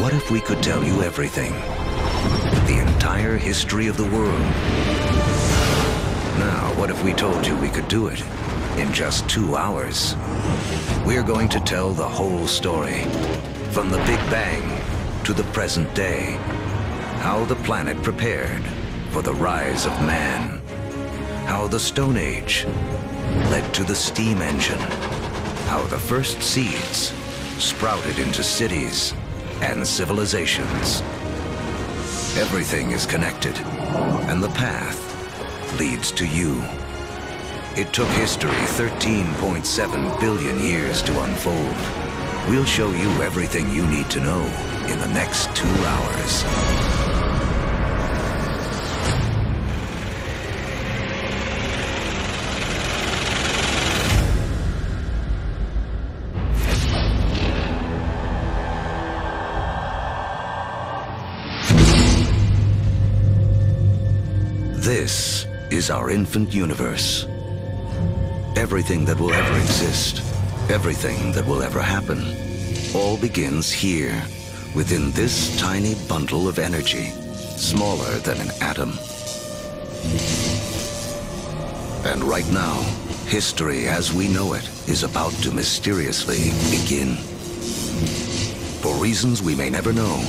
What if we could tell you everything? The entire history of the world. Now, what if we told you we could do it in just 2 hours? We're going to tell the whole story, from the Big Bang to the present day. How the planet prepared for the rise of man. How the Stone Age led to the steam engine. How the first seeds sprouted into cities and civilizations. Everything is connected, and the path leads to you. It took history 13.7 billion years to unfold. We'll show you everything you need to know in the next 2 hours. This is our infant universe. Everything that will ever exist, everything that will ever happen, all begins here, within this tiny bundle of energy, smaller than an atom. And right now, history as we know it is about to mysteriously begin. For reasons we may never know,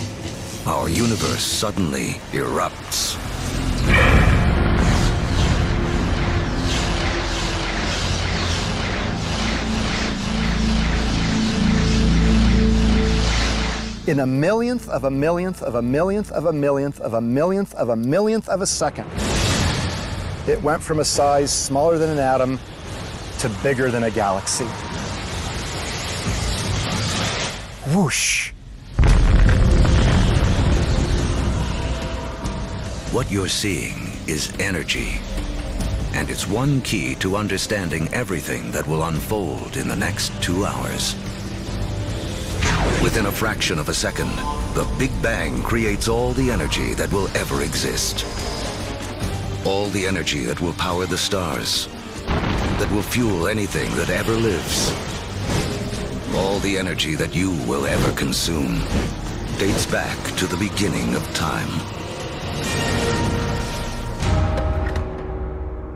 our universe suddenly erupts. In a millionth of a millionth of a millionth of a millionth of a millionth of a millionth of a second, it went from a size smaller than an atom to bigger than a galaxy. Whoosh. What you're seeing is energy, and it's one key to understanding everything that will unfold in the next 2 hours. Within a fraction of a second, the Big Bang creates all the energy that will ever exist. All the energy that will power the stars, that will fuel anything that ever lives. All the energy that you will ever consume dates back to the beginning of time.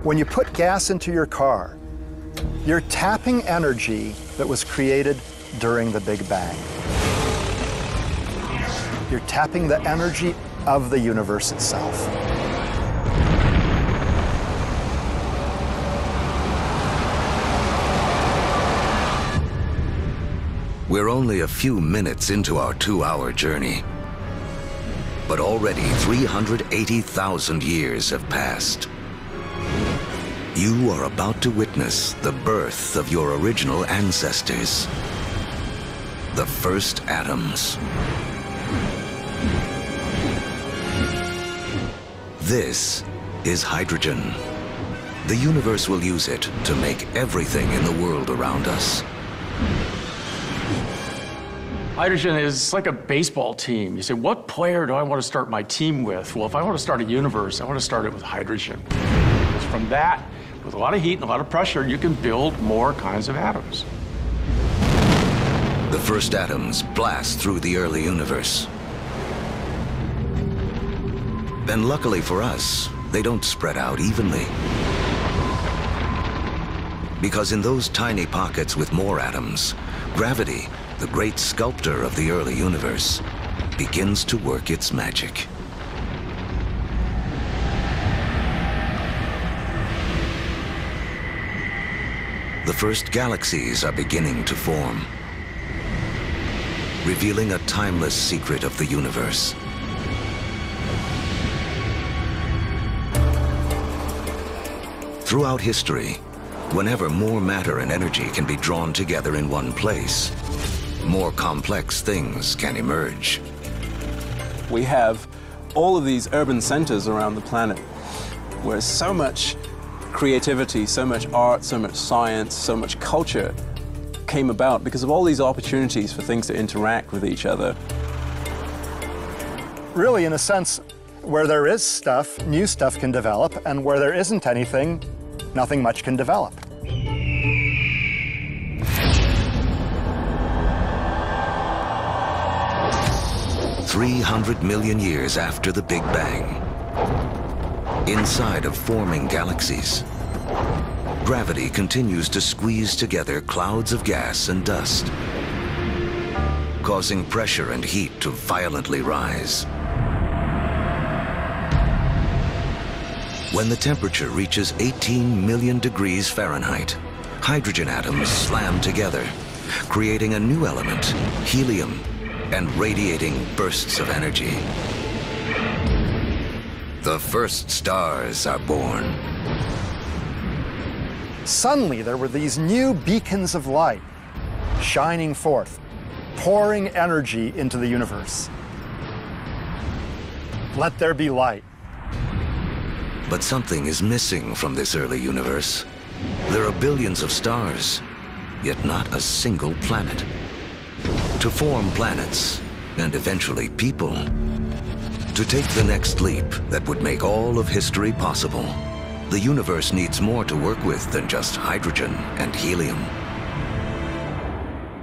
When you put gas into your car, you're tapping energy that was created during the Big Bang. You're tapping the energy of the universe itself. We're only a few minutes into our 2-hour journey, but already 380,000 years have passed. You are about to witness the birth of your original ancestors, the first atoms. This is hydrogen. The universe will use it to make everything in the world around us. Hydrogen is like a baseball team. You say, what player do I want to start my team with? Well, if I want to start a universe, I want to start it with hydrogen. Because from that, with a lot of heat and a lot of pressure, you can build more kinds of atoms. The first atoms blast through the early universe. And luckily for us, they don't spread out evenly. Because in those tiny pockets with more atoms, gravity, the great sculptor of the early universe, begins to work its magic. The first galaxies are beginning to form, revealing a timeless secret of the universe. Throughout history, whenever more matter and energy can be drawn together in one place, more complex things can emerge. We have all of these urban centers around the planet where so much creativity, so much art, so much science, so much culture came about because of all these opportunities for things to interact with each other. Really, in a sense, where there is stuff, new stuff can develop, and where there isn't anything, nothing much can develop. 300 million years after the Big Bang. Inside of forming galaxies, gravity continues to squeeze together clouds of gas and dust, causing pressure and heat to violently rise. When the temperature reaches 18 million degrees Fahrenheit, hydrogen atoms slam together, creating a new element, helium, and radiating bursts of energy. The first stars are born. Suddenly, there were these new beacons of light shining forth, pouring energy into the universe. Let there be light. But something is missing from this early universe. There are billions of stars, yet not a single planet. To form planets, and eventually people, to take the next leap that would make all of history possible, the universe needs more to work with than just hydrogen and helium.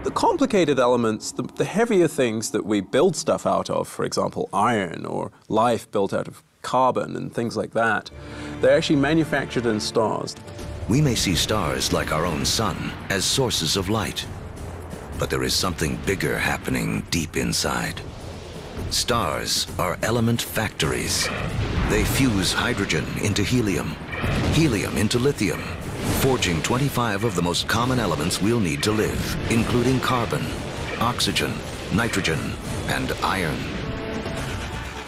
The complicated elements, the heavier things that we build stuff out of, for example, iron or life built out of carbon and things like that, they're actually manufactured in stars. We may see stars like our own sun as sources of light, but there is something bigger happening deep inside. Stars are element factories. They fuse hydrogen into helium, helium into lithium, forging 25 of the most common elements we'll need to live, including carbon, oxygen, nitrogen, and iron.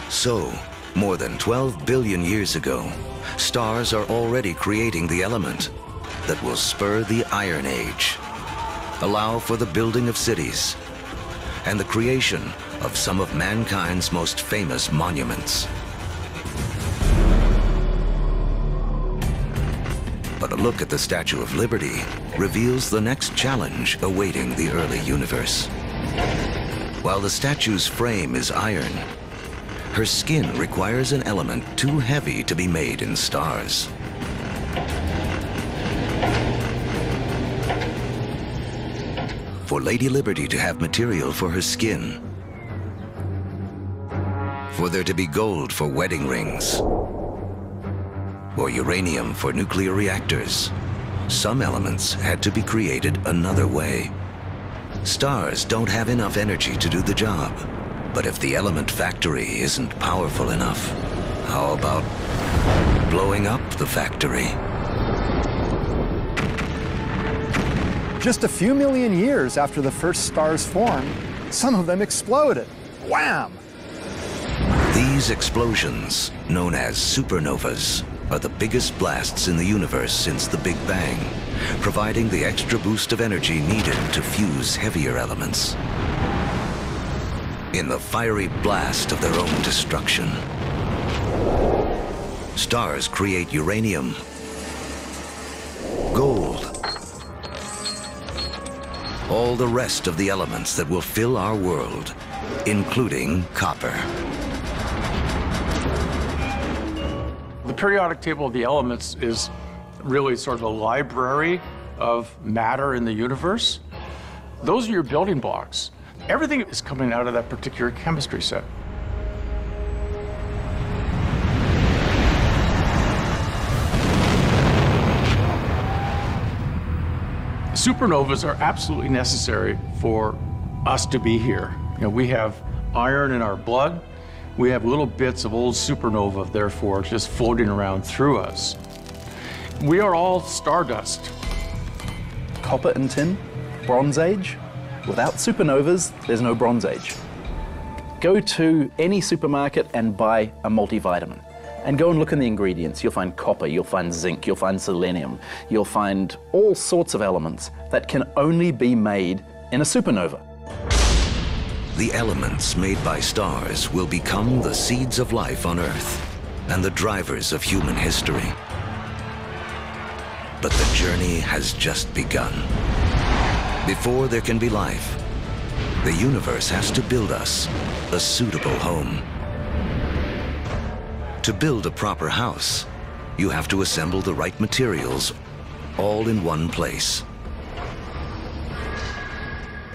So, more than 12 billion years ago, stars are already creating the element that will spur the Iron Age, allow for the building of cities, and the creation of some of mankind's most famous monuments. But a look at the Statue of Liberty reveals the next challenge awaiting the early universe. While the statue's frame is iron, her skin requires an element too heavy to be made in stars. For Lady Liberty to have material for her skin, for there to be gold for wedding rings, or uranium for nuclear reactors, some elements had to be created another way. Stars don't have enough energy to do the job. But if the element factory isn't powerful enough, how about blowing up the factory? Just a few million years after the first stars formed, some of them exploded. Wham! These explosions, known as supernovas, are the biggest blasts in the universe since the Big Bang, providing the extra boost of energy needed to fuse heavier elements. In the fiery blast of their own destruction, stars create uranium, gold, all the rest of the elements that will fill our world, including copper. The periodic table of the elements is really sort of a library of matter in the universe. Those are your building blocks. Everything is coming out of that particular chemistry set. Supernovas are absolutely necessary for us to be here. You know, we have iron in our blood. We have little bits of old supernova, therefore, just floating around through us. We are all stardust. Copper and tin, Bronze Age. Without supernovas, there's no Bronze Age. Go to any supermarket and buy a multivitamin. And go and look in the ingredients. You'll find copper, you'll find zinc, you'll find selenium, you'll find all sorts of elements that can only be made in a supernova. The elements made by stars will become the seeds of life on Earth and the drivers of human history. But the journey has just begun. Before there can be life, the universe has to build us a suitable home. To build a proper house, you have to assemble the right materials all in one place.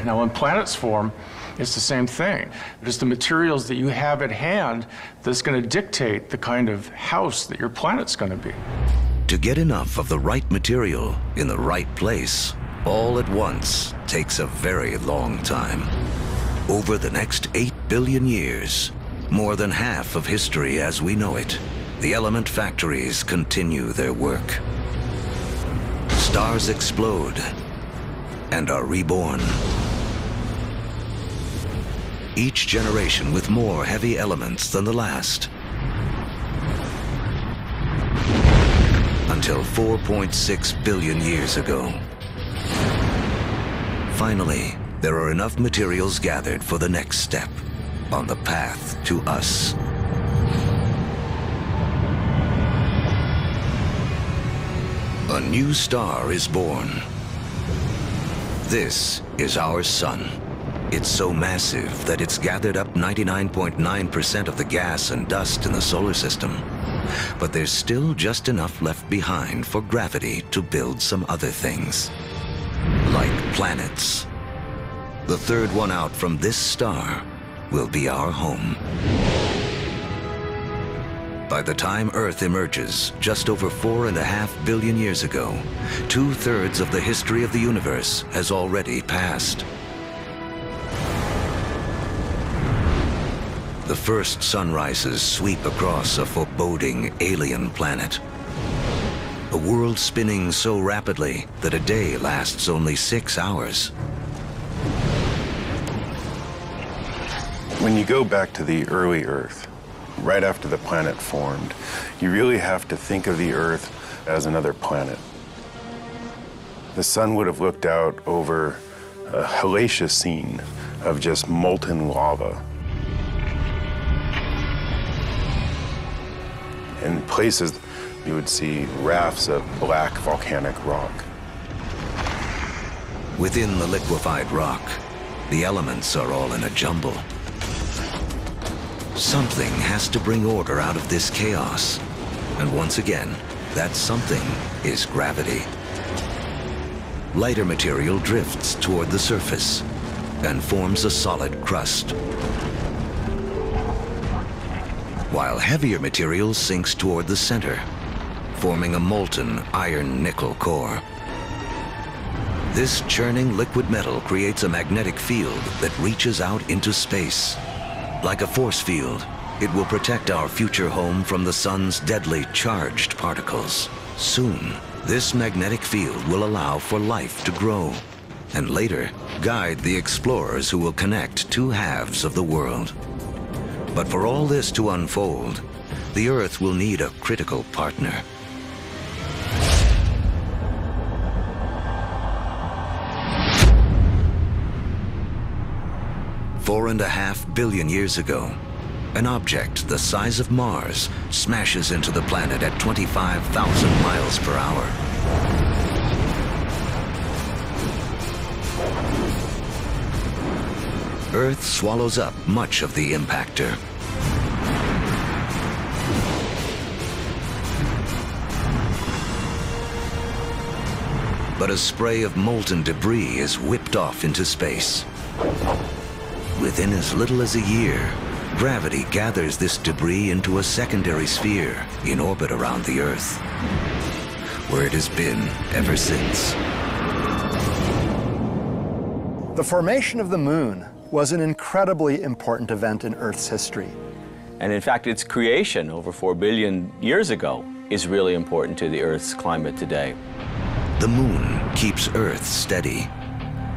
Now, when planets form, It's the same thing. It's the materials that you have at hand that's going to dictate the kind of house that your planet's going to be. To get enough of the right material in the right place, all at once, takes a very long time. Over the next 8 billion years, more than half of history as we know it, the element factories continue their work. Stars explode and are reborn. Each generation with more heavy elements than the last. Until 4.6 billion years ago. Finally, there are enough materials gathered for the next step on the path to us. A new star is born. This is our sun. It's so massive that it's gathered up 99.9% of the gas and dust in the solar system. But there's still just enough left behind for gravity to build some other things. Like planets. The third one out from this star will be our home. By the time Earth emerges, just over 4.5 billion years ago, 2/3 of the history of the universe has already passed. The first sunrises sweep across a foreboding alien planet. A world spinning so rapidly that a day lasts only 6 hours. When you go back to the early Earth, right after the planet formed, you really have to think of the Earth as another planet. The sun would have looked out over a hellacious scene of just molten lava. In places, you would see rafts of black volcanic rock. Within the liquefied rock, the elements are all in a jumble. Something has to bring order out of this chaos. And once again, that something is gravity. Lighter material drifts toward the surface and forms a solid crust, while heavier material sinks toward the center, forming a molten iron-nickel core. This churning liquid metal creates a magnetic field that reaches out into space. Like a force field, it will protect our future home from the sun's deadly charged particles. Soon, this magnetic field will allow for life to grow, and later guide the explorers who will connect two halves of the world. But for all this to unfold, the Earth will need a critical partner. $4.5 billion years ago, an object the size of Mars smashes into the planet at 25,000 miles per hour. Earth swallows up much of the impactor. But a spray of molten debris is whipped off into space. Within as little as a year, gravity gathers this debris into a secondary sphere in orbit around the Earth, where it has been ever since. The formation of the moon was an incredibly important event in Earth's history. And in fact, its creation over 4 billion years ago is really important to the Earth's climate today. The moon keeps Earth steady.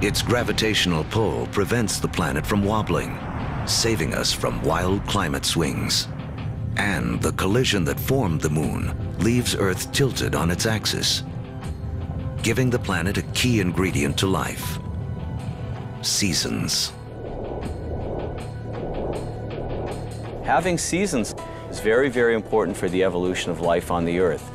Its gravitational pull prevents the planet from wobbling, saving us from wild climate swings. And the collision that formed the moon leaves Earth tilted on its axis, giving the planet a key ingredient to life: seasons. Having seasons is very, very important for the evolution of life on the Earth.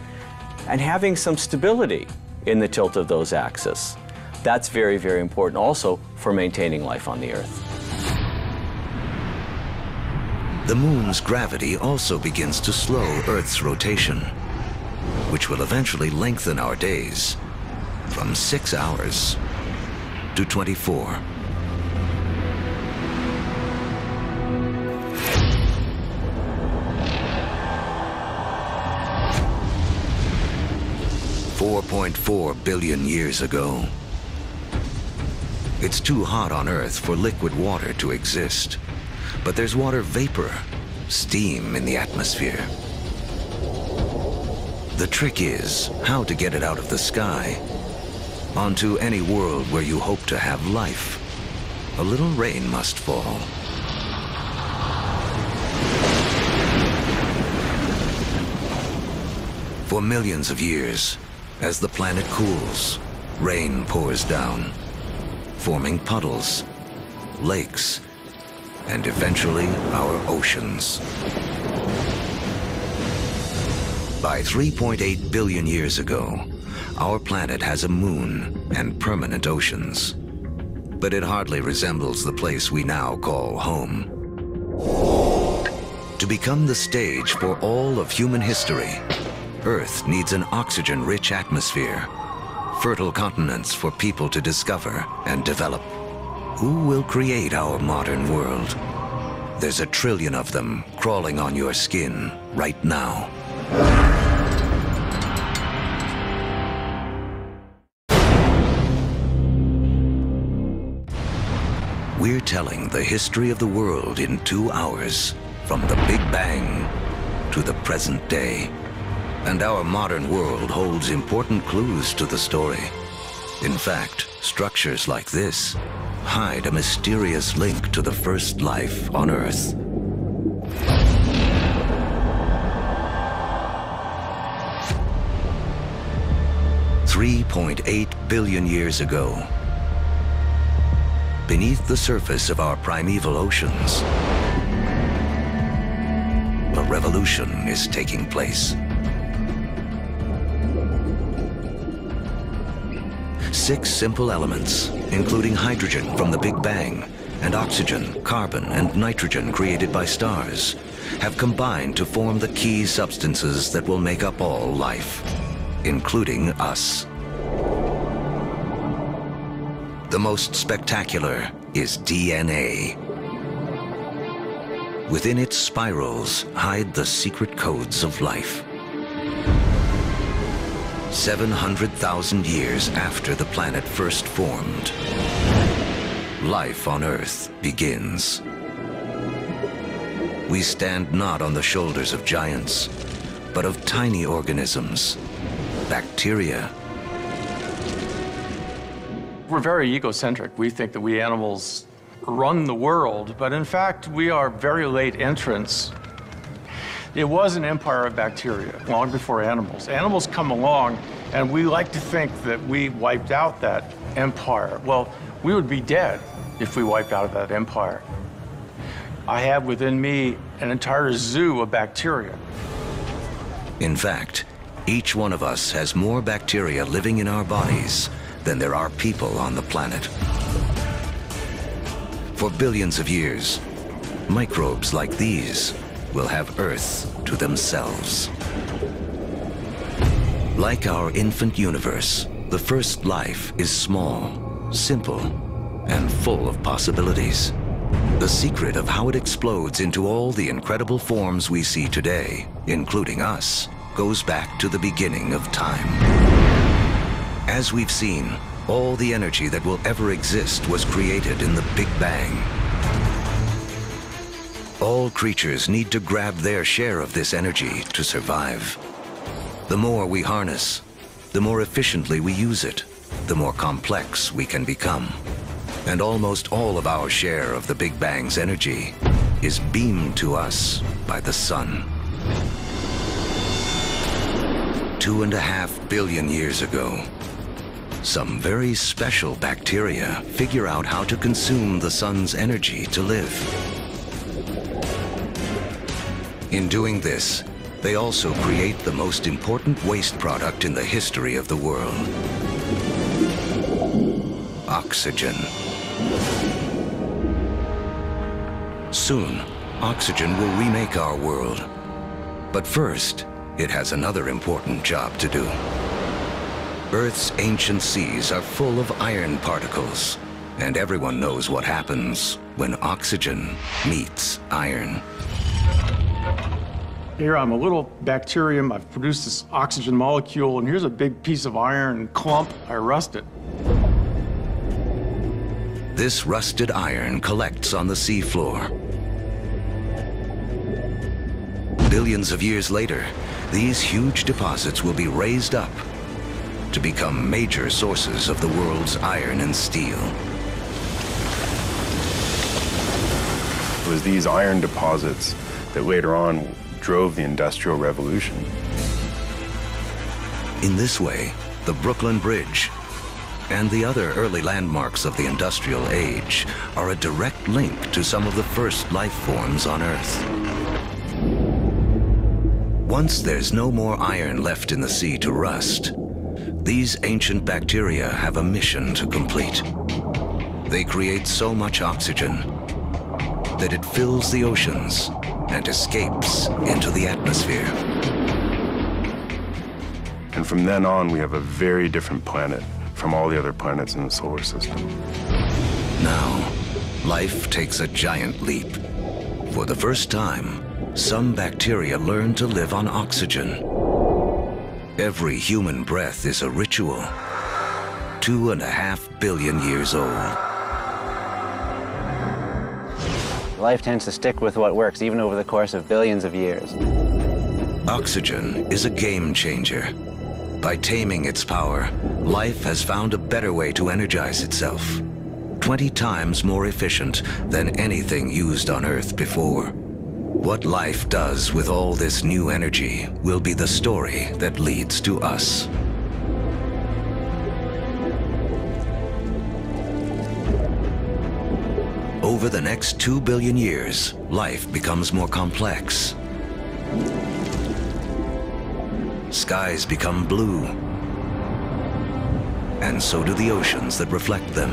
And having some stability in the tilt of those axes, that's very, very important also for maintaining life on the Earth. The moon's gravity also begins to slow Earth's rotation, which will eventually lengthen our days from 6 hours to 24. 4.4 billion years ago. It's too hot on Earth for liquid water to exist, but there's water vapor, steam in the atmosphere. The trick is how to get it out of the sky onto any world where you hope to have life. A little rain must fall. For millions of years, as the planet cools, rain pours down, forming puddles, lakes, and eventually our oceans. By 3.8 billion years ago, our planet has a moon and permanent oceans. But it hardly resembles the place we now call home. To become the stage for all of human history, Earth needs an oxygen-rich atmosphere, fertile continents for people to discover and develop. Who will create our modern world? There's 1 trillion of them crawling on your skin right now. We're telling the history of the world in 2 hours, from the Big Bang to the present day. And our modern world holds important clues to the story. In fact, structures like this hide a mysterious link to the first life on Earth. $3.8 billion years ago, beneath the surface of our primeval oceans, a revolution is taking place. 6 simple elements, including hydrogen from the Big Bang, and oxygen, carbon, and nitrogen created by stars, have combined to form the key substances that will make up all life, including us. The most spectacular is DNA. Within its spirals hide the secret codes of life. 700,000 years after the planet first formed, life on Earth begins. We stand not on the shoulders of giants, but of tiny organisms, bacteria. We're very egocentric. We think that we animals run the world, but in fact, we are very late entrants. It was an empire of bacteria long before animals. Animals come along, and we like to think that we wiped out that empire. Well, we would be dead if we wiped out that empire. I have within me an entire zoo of bacteria. In fact, each one of us has more bacteria living in our bodies than there are people on the planet. For billions of years, microbes like these will have Earth to themselves. Like our infant universe, the first life is small, simple, and full of possibilities. The secret of how it explodes into all the incredible forms we see today, including us, goes back to the beginning of time. As we've seen, all the energy that will ever exist was created in the Big Bang. All creatures need to grab their share of this energy to survive. The more we harness, the more efficiently we use it, the more complex we can become. And almost all of our share of the Big Bang's energy is beamed to us by the sun. 2.5 billion years ago, some very special bacteria figure out how to consume the sun's energy to live. In doing this, they also create the most important waste product in the history of the world: oxygen. Soon, oxygen will remake our world. But first, it has another important job to do. Earth's ancient seas are full of iron particles, and everyone knows what happens when oxygen meets iron. Here I'm a little bacterium. I've produced this oxygen molecule, and here's a big piece of iron clump. I rust it. This rusted iron collects on the seafloor. Billions of years later, these huge deposits will be raised up to become major sources of the world's iron and steel. It was these iron deposits that later on drove the Industrial Revolution. In this way, the Brooklyn Bridge and the other early landmarks of the Industrial Age are a direct link to some of the first life forms on Earth. Once there's no more iron left in the sea to rust, these ancient bacteria have a mission to complete. They create so much oxygen that it fills the oceans and escapes into the atmosphere. And from then on, we have a very different planet from all the other planets in the solar system. Now, life takes a giant leap. For the first time, some bacteria learn to live on oxygen. Every human breath is a ritual, 2.5 billion years old. Life tends to stick with what works, even over the course of billions of years. Oxygen is a game changer. By taming its power, life has found a better way to energize itself, 20 times more efficient than anything used on Earth before. What life does with all this new energy will be the story that leads to us. Over the next 2 billion years, life becomes more complex. Skies become blue, and so do the oceans that reflect them.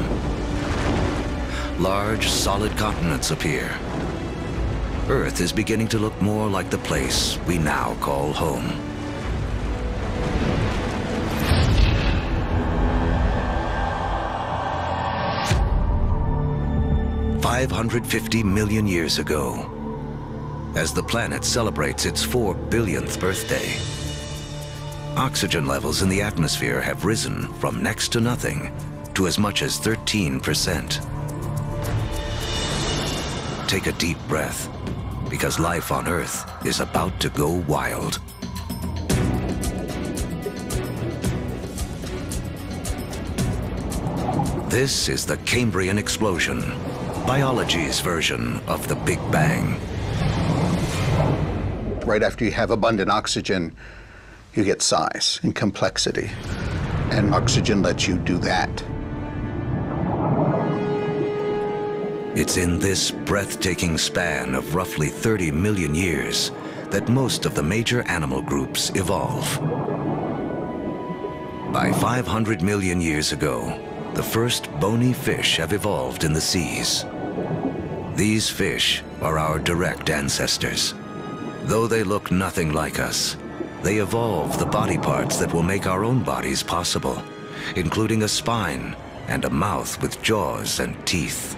Large, solid continents appear. Earth is beginning to look more like the place we now call home. $550 million years ago, as the planet celebrates its 4 billionth birthday, oxygen levels in the atmosphere have risen from next to nothing to as much as 13%. Take a deep breath, because life on Earth is about to go wild. This is the Cambrian explosion, biology's version of the Big Bang. Right after you have abundant oxygen, you get size and complexity. And oxygen lets you do that. It's in this breathtaking span of roughly 30 million years that most of the major animal groups evolve. By 500 million years ago, the first bony fish have evolved in the seas. These fish are our direct ancestors. Though they look nothing like us, they evolved the body parts that will make our own bodies possible, including a spine and a mouth with jaws and teeth.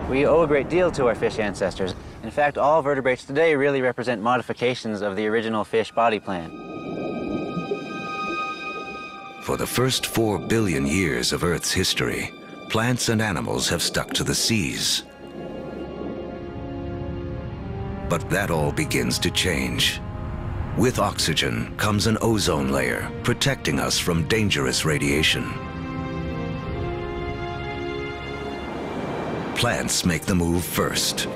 We owe a great deal to our fish ancestors. In fact, all vertebrates today really represent modifications of the original fish body plan. For the first 4 billion years of Earth's history, plants and animals have stuck to the seas. But that all begins to change. With oxygen comes an ozone layer, protecting us from dangerous radiation. Plants make the move first.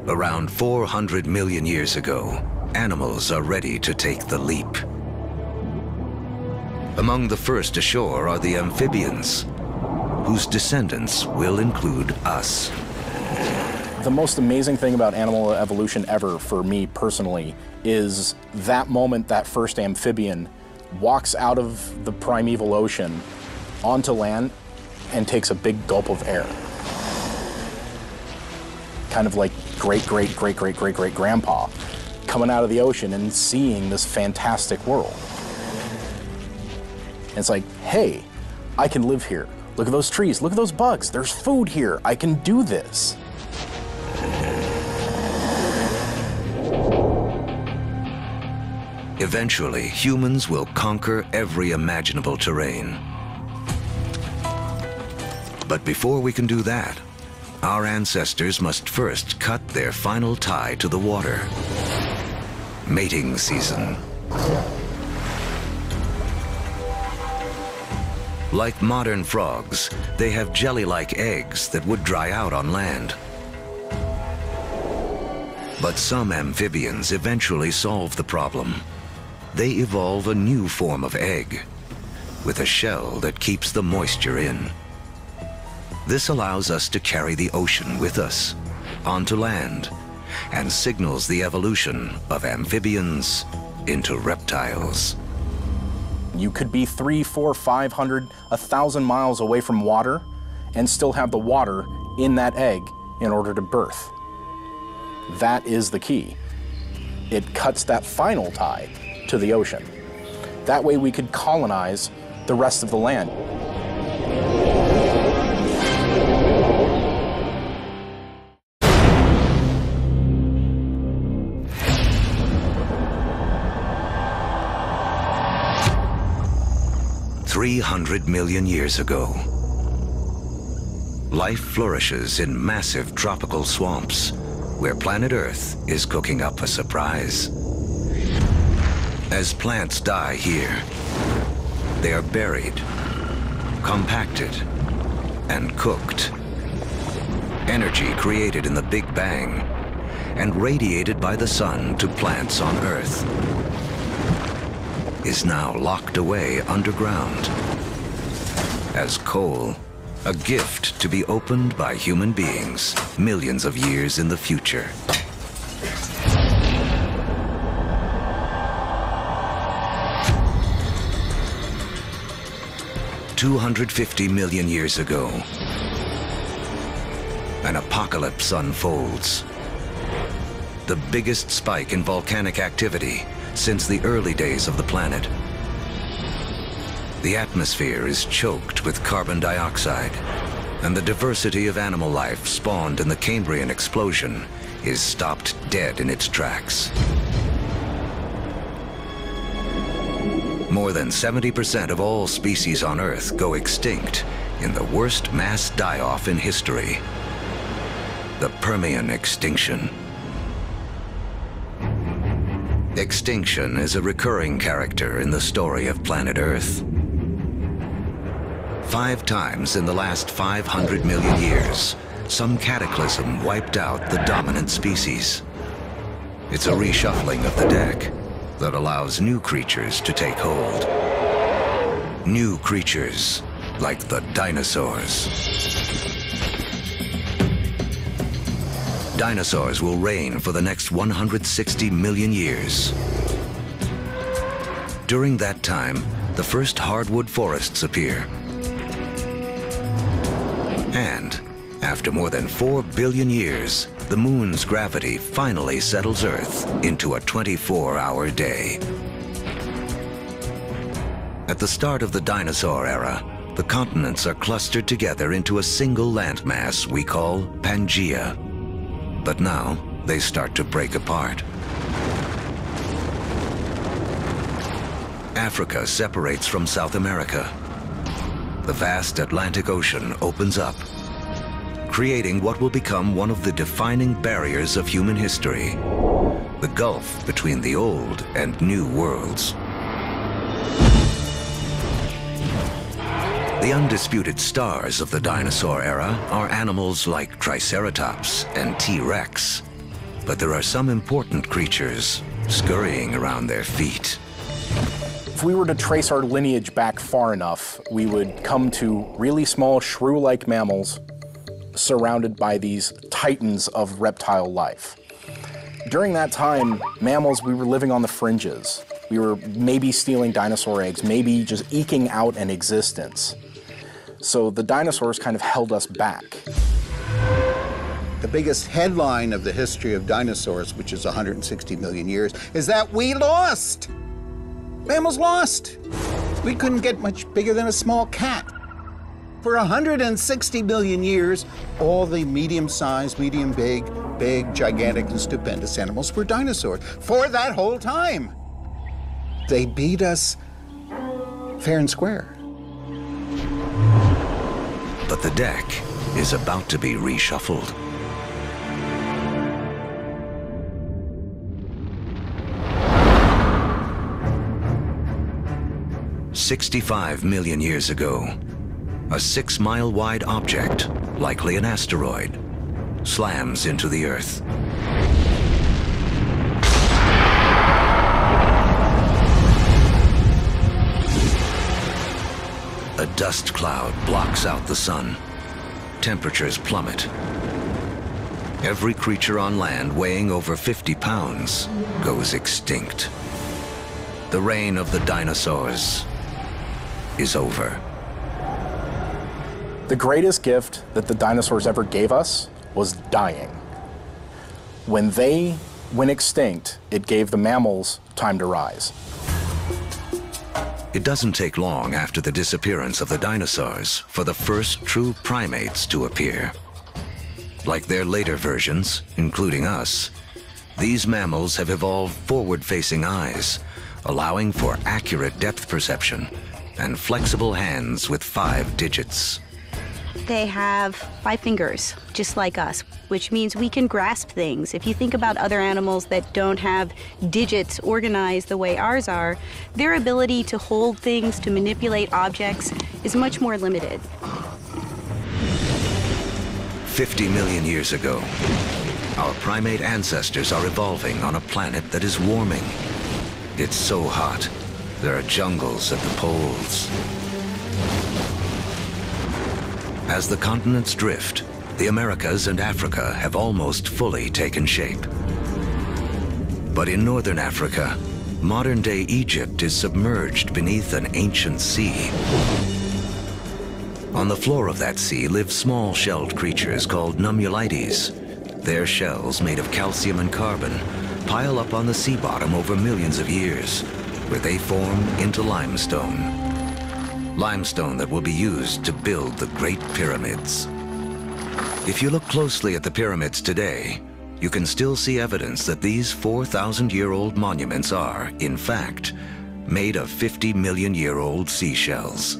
Around 400 million years ago, animals are ready to take the leap. Among the first ashore are the amphibians, whose descendants will include us. The most amazing thing about animal evolution ever, for me personally, is that moment that first amphibian walks out of the primeval ocean onto land and takes a big gulp of air. Kind of like great-great-great-great-great-great-grandpa coming out of the ocean and seeing this fantastic world. And it's like, hey, I can live here. Look at those trees, look at those bugs. There's food here, I can do this. Eventually, humans will conquer every imaginable terrain. But before we can do that, our ancestors must first cut their final tie to the water. Mating season. Like modern frogs, they have jelly-like eggs that would dry out on land. But some amphibians eventually solve the problem. They evolve a new form of egg, with a shell that keeps the moisture in. This allows us to carry the ocean with us, onto land, and signals the evolution of amphibians into reptiles. You could be 300, 400, 500, 1,000 miles away from water and still have the water in that egg in order to birth. That is the key. It cuts that final tie to the ocean. That way we could colonize the rest of the land. $300 million years ago, life flourishes in massive tropical swamps where planet Earth is cooking up a surprise. As plants die here, they are buried, compacted, and cooked. Energy created in the Big Bang and radiated by the sun to plants on Earth is now locked away underground as coal, a gift to be opened by human beings millions of years in the future. $250 million years ago, an apocalypse unfolds. The biggest spike in volcanic activity since the early days of the planet. The atmosphere is choked with carbon dioxide, and the diversity of animal life spawned in the Cambrian explosion is stopped dead in its tracks. More than 70% of all species on Earth go extinct in the worst mass die-off in history, the Permian extinction. Extinction is a recurring character in the story of planet Earth. 5 times in the last 500 million years, some cataclysm wiped out the dominant species. It's a reshuffling of the deck that allows new creatures to take hold. New creatures like the dinosaurs. Dinosaurs will reign for the next 160 million years. During that time, the first hardwood forests appear. And after more than 4 billion years, the moon's gravity finally settles Earth into a 24-hour day. At the start of the dinosaur era, the continents are clustered together into a single landmass we call Pangaea. But now, they start to break apart. Africa separates from South America. The vast Atlantic Ocean opens up, creating what will become one of the defining barriers of human history, the gulf between the old and new worlds. The undisputed stars of the dinosaur era are animals like Triceratops and T-Rex, but there are some important creatures scurrying around their feet. If we were to trace our lineage back far enough, we would come to really small shrew-like mammals surrounded by these titans of reptile life. During that time, mammals, we were living on the fringes. We were maybe stealing dinosaur eggs, maybe just eking out an existence. So the dinosaurs kind of held us back. The biggest headline of the history of dinosaurs, which is 160 million years, is that we lost. Mammals lost. We couldn't get much bigger than a small cat. For 160 million years, all the medium-sized, medium-big, big, gigantic, and stupendous animals were dinosaurs. For that whole time. They beat us fair and square. But the deck is about to be reshuffled. "65 million years ago, a 6-mile-wide object, likely an asteroid, slams into the Earth. A dust cloud blocks out the sun. Temperatures plummet. Every creature on land weighing over 50 pounds goes extinct. The reign of the dinosaurs is over. The greatest gift that the dinosaurs ever gave us was dying. When they went extinct, it gave the mammals time to rise. It doesn't take long after the disappearance of the dinosaurs for the first true primates to appear. Like their later versions, including us, these mammals have evolved forward-facing eyes, allowing for accurate depth perception and flexible hands with 5 digits. They have 5 fingers, just like us, which means we can grasp things. If you think about other animals that don't have digits organized the way ours are, their ability to hold things, to manipulate objects, is much more limited. 50 million years ago, our primate ancestors are evolving on a planet that is warming. It's so hot, there are jungles at the poles. As the continents drift, the Americas and Africa have almost fully taken shape. But in northern Africa, modern-day Egypt is submerged beneath an ancient sea. On the floor of that sea live small shelled creatures called nummulites. Their shells, made of calcium and carbon, pile up on the sea bottom over millions of years, where they form into limestone. Limestone that will be used to build the Great Pyramids. If you look closely at the pyramids today, you can still see evidence that these 4,000-year-old monuments are, in fact, made of 50-million-year-old seashells.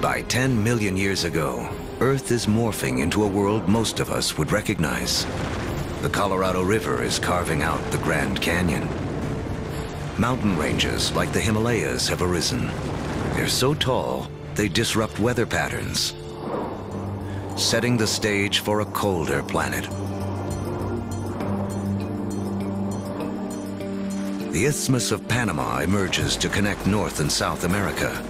By 10 million years ago, Earth is morphing into a world most of us would recognize. The Colorado River is carving out the Grand Canyon. Mountain ranges like the Himalayas have arisen. They're so tall, they disrupt weather patterns, setting the stage for a colder planet. The Isthmus of Panama emerges to connect North and South America,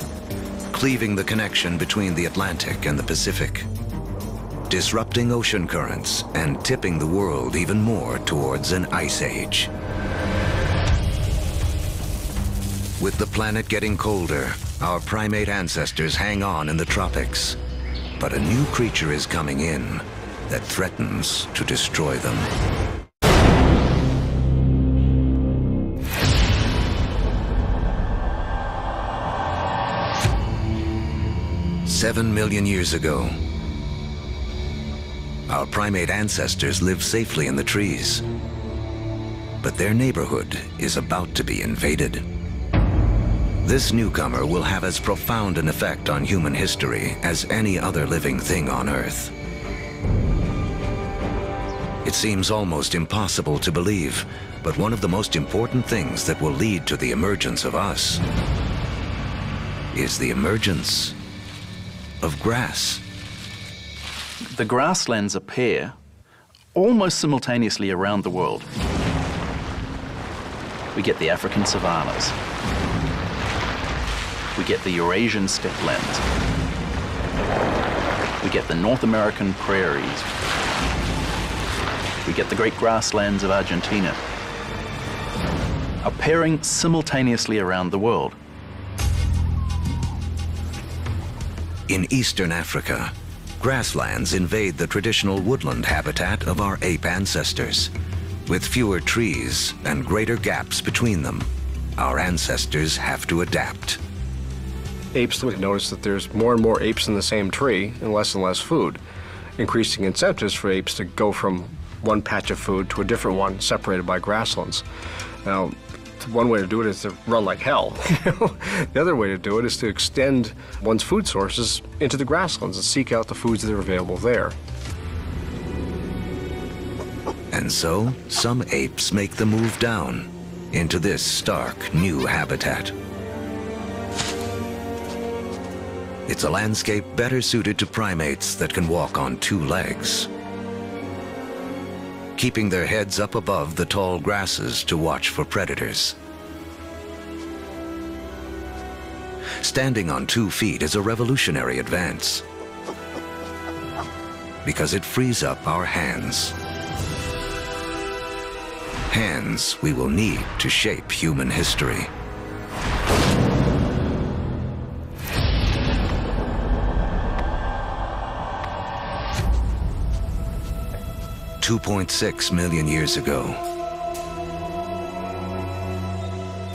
cleaving the connection between the Atlantic and the Pacific, disrupting ocean currents and tipping the world even more towards an ice age. With the planet getting colder, our primate ancestors hang on in the tropics. But a new creature is coming in that threatens to destroy them. "7 million years ago, our primate ancestors lived safely in the trees. But their neighborhood is about to be invaded. This newcomer will have as profound an effect on human history as any other living thing on Earth. It seems almost impossible to believe, but one of the most important things that will lead to the emergence of us is the emergence of grass. The grasslands appear almost simultaneously around the world. We get the African savannas. We get the Eurasian steppelands. We get the North American prairies. We get the great grasslands of Argentina, appearing simultaneously around the world. In eastern Africa, Grasslands invade the traditional woodland habitat of our ape ancestors. With fewer trees and greater gaps between them, our ancestors have to adapt. Apes would notice that there's more and more apes in the same tree and less food, increasing incentives for apes to go from one patch of food to a different one separated by grasslands. Now, one way to do it is to run like hell. The other way to do it is to extend one's food sources into the grasslands and seek out the foods that are available there. And so, some apes make the move down into this stark new habitat. It's a landscape better suited to primates that can walk on two legs, keeping their heads up above the tall grasses to watch for predators. Standing on 2 feet is a revolutionary advance because it frees up our hands. Hands we will need to shape human history. $2.6 million years ago,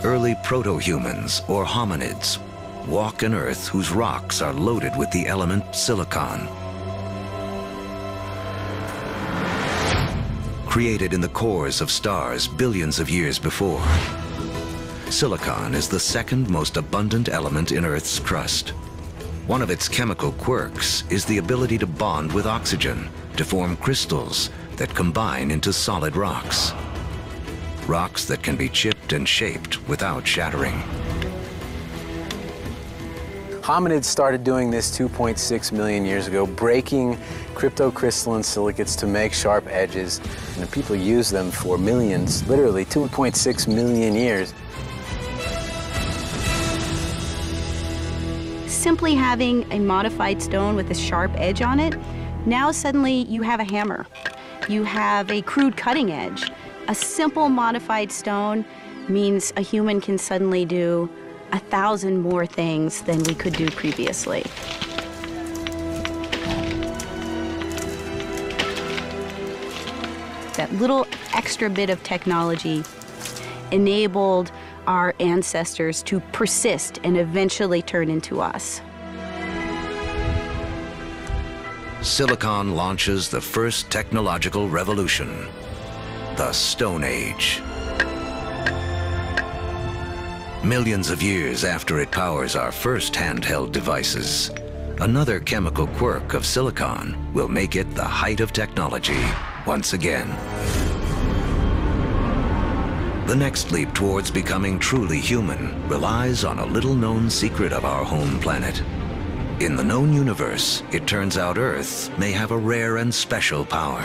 early proto-humans, or hominids, walk an Earth whose rocks are loaded with the element silicon. Created in the cores of stars billions of years before, silicon is the second most abundant element in Earth's crust. One of its chemical quirks is the ability to bond with oxygen to form crystals that combine into solid rocks. Rocks that can be chipped and shaped without shattering. Hominids started doing this 2.6 million years ago, breaking cryptocrystalline silicates to make sharp edges. And the people use them for millions, literally 2.6 million years. Simply having a modified stone with a sharp edge on it, now suddenly you have a hammer. You have a crude cutting edge. A simple modified stone means a human can suddenly do 1,000 more things than we could do previously. That little extra bit of technology enabled our ancestors to persist and eventually turn into us. Silicon launches the first technological revolution, the Stone Age. Millions of years after it powers our first handheld devices, another chemical quirk of silicon will make it the height of technology once again. The next leap towards becoming truly human relies on a little-known secret of our home planet. In the known universe, it turns out Earth may have a rare and special power.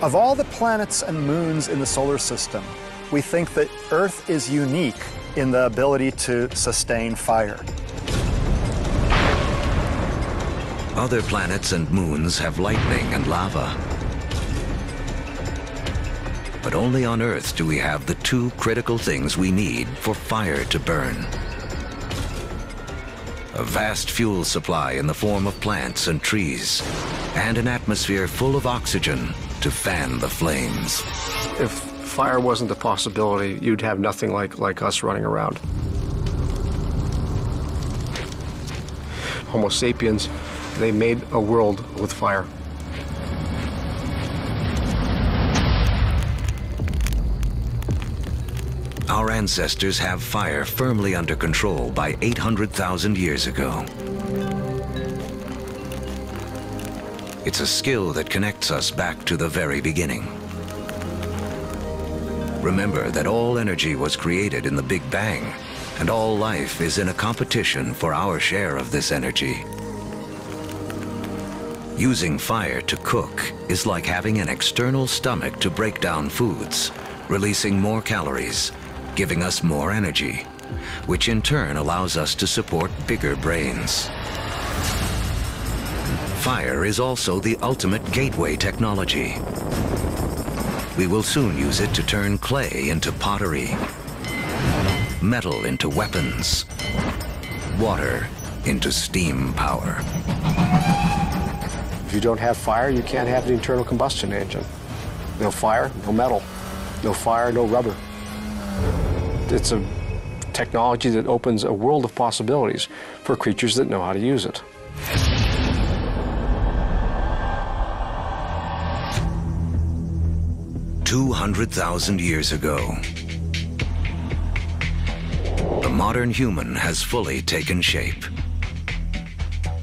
Of all the planets and moons in the solar system, we think that Earth is unique in the ability to sustain fire. Other planets and moons have lightning and lava. But only on Earth do we have the two critical things we need for fire to burn. A vast fuel supply in the form of plants and trees, and an atmosphere full of oxygen to fan the flames. If fire wasn't a possibility, you'd have nothing like us running around. Homo sapiens, they made a world with fire. Our ancestors have fire firmly under control by 800,000 years ago. It's a skill that connects us back to the very beginning. Remember that all energy was created in the Big Bang, and all life is in a competition for our share of this energy. Using fire to cook is like having an external stomach to break down foods, releasing more calories, giving us more energy, which in turn allows us to support bigger brains. Fire is also the ultimate gateway technology. We will soon use it to turn clay into pottery, metal into weapons, water into steam power. If you don't have fire, you can't have the internal combustion engine. No fire, no metal. No fire, no rubber. It's a technology that opens a world of possibilities for creatures that know how to use it. "200,000 years ago, the modern human has fully taken shape.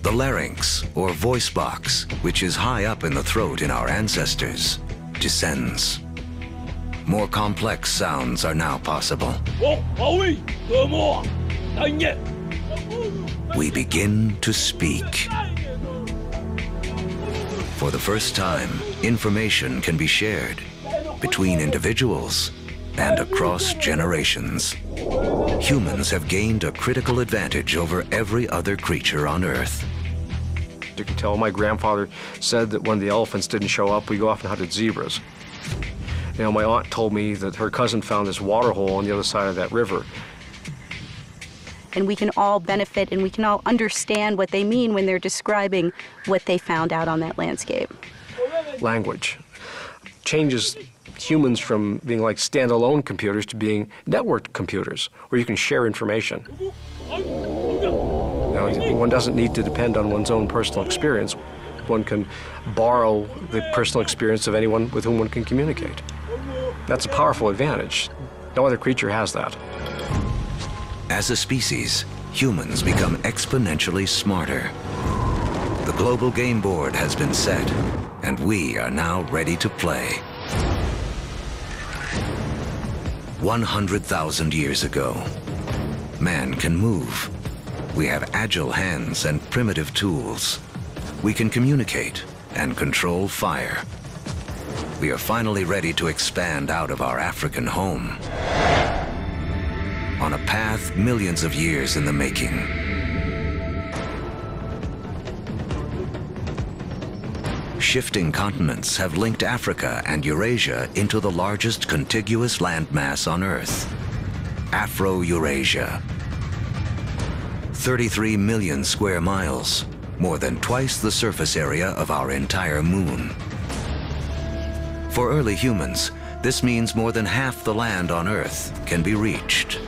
The larynx, or voice box, which is high up in the throat in our ancestors, descends. More complex sounds are now possible. We begin to speak. For the first time, information can be shared between individuals and across generations. Humans have gained a critical advantage over every other creature on Earth. You can tell my grandfather said that when the elephants didn't show up, we go off and hunted zebras. You know, my aunt told me that her cousin found this water hole on the other side of that river. And we can all benefit and we can all understand what they mean when they're describing what they found out on that landscape. Language changes humans from being like standalone computers to being networked computers, where you can share information. You know, one doesn't need to depend on one's own personal experience. One can borrow the personal experience of anyone with whom one can communicate. That's a powerful advantage. No other creature has that. As a species, humans become exponentially smarter. The global game board has been set, and we are now ready to play. 100,000 years ago, man can move. We have agile hands and primitive tools. We can communicate and control fire. We are finally ready to expand out of our African home on a path millions of years in the making. Shifting continents have linked Africa and Eurasia into the largest contiguous landmass on Earth, Afro-Eurasia. 33 million square miles, more than twice the surface area of our entire moon. For early humans, this means more than half the land on Earth can be reached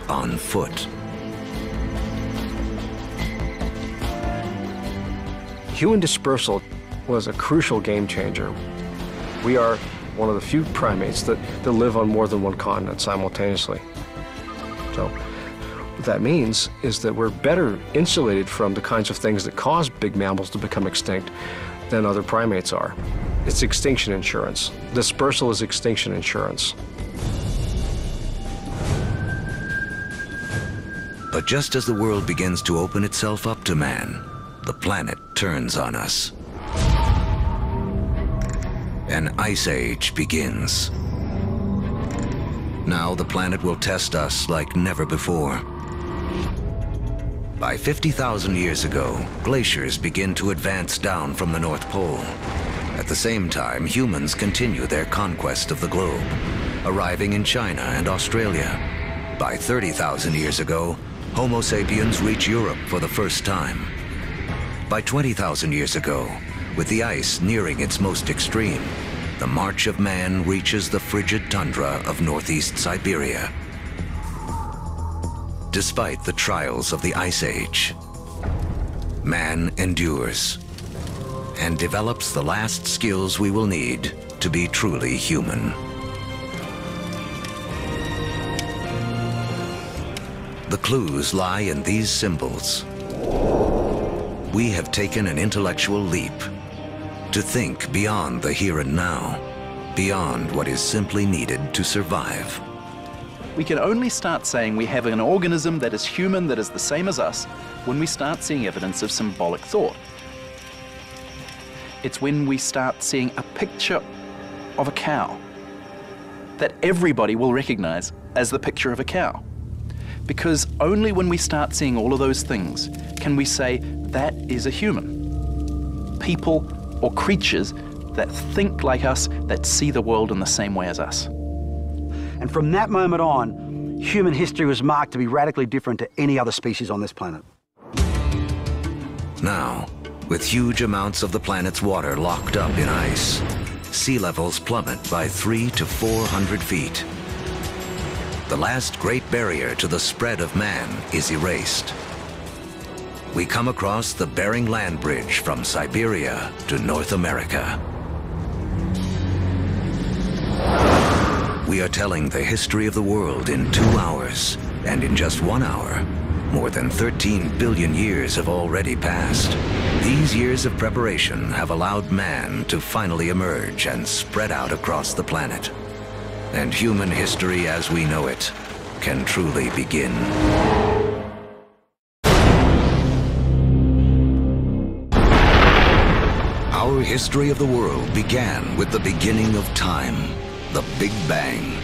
on foot. Human dispersal was a crucial game changer. We are one of the few primates that live on more than one continent simultaneously. So what that means is that we're better insulated from the kinds of things that cause big mammals to become extinct than other primates are. It's extinction insurance. Dispersal is extinction insurance. But just as the world begins to open itself up to man, the planet turns on us. An ice age begins. Now the planet will test us like never before. By 50,000 years ago, glaciers begin to advance down from the North Pole. At the same time, humans continue their conquest of the globe, arriving in China and Australia. By 30,000 years ago, Homo sapiens reach Europe for the first time. By 20,000 years ago, with the ice nearing its most extreme, the march of man reaches the frigid tundra of northeast Siberia. Despite the trials of the Ice Age, man endures and develops the last skills we will need to be truly human. The clues lie in these symbols. We have taken an intellectual leap to think beyond the here and now, beyond what is simply needed to survive. We can only start saying we have an organism that is human, that is the same as us, when we start seeing evidence of symbolic thought. It's when we start seeing a picture of a cow that everybody will recognize as the picture of a cow. Because only when we start seeing all of those things can we say that is a human. People or creatures that think like us, that see the world in the same way as us. And from that moment on, human history was marked to be radically different to any other species on this planet. Now, with huge amounts of the planet's water locked up in ice, sea levels plummet by 300 to 400 feet. The last great barrier to the spread of man is erased. We come across the Bering Land Bridge from Siberia to North America. We are telling the history of the world in 2 hours, and in just 1 hour, more than 13 billion years have already passed. These years of preparation have allowed man to finally emerge and spread out across the planet. And human history as we know it can truly begin. Our history of the world began with the beginning of time, the Big Bang.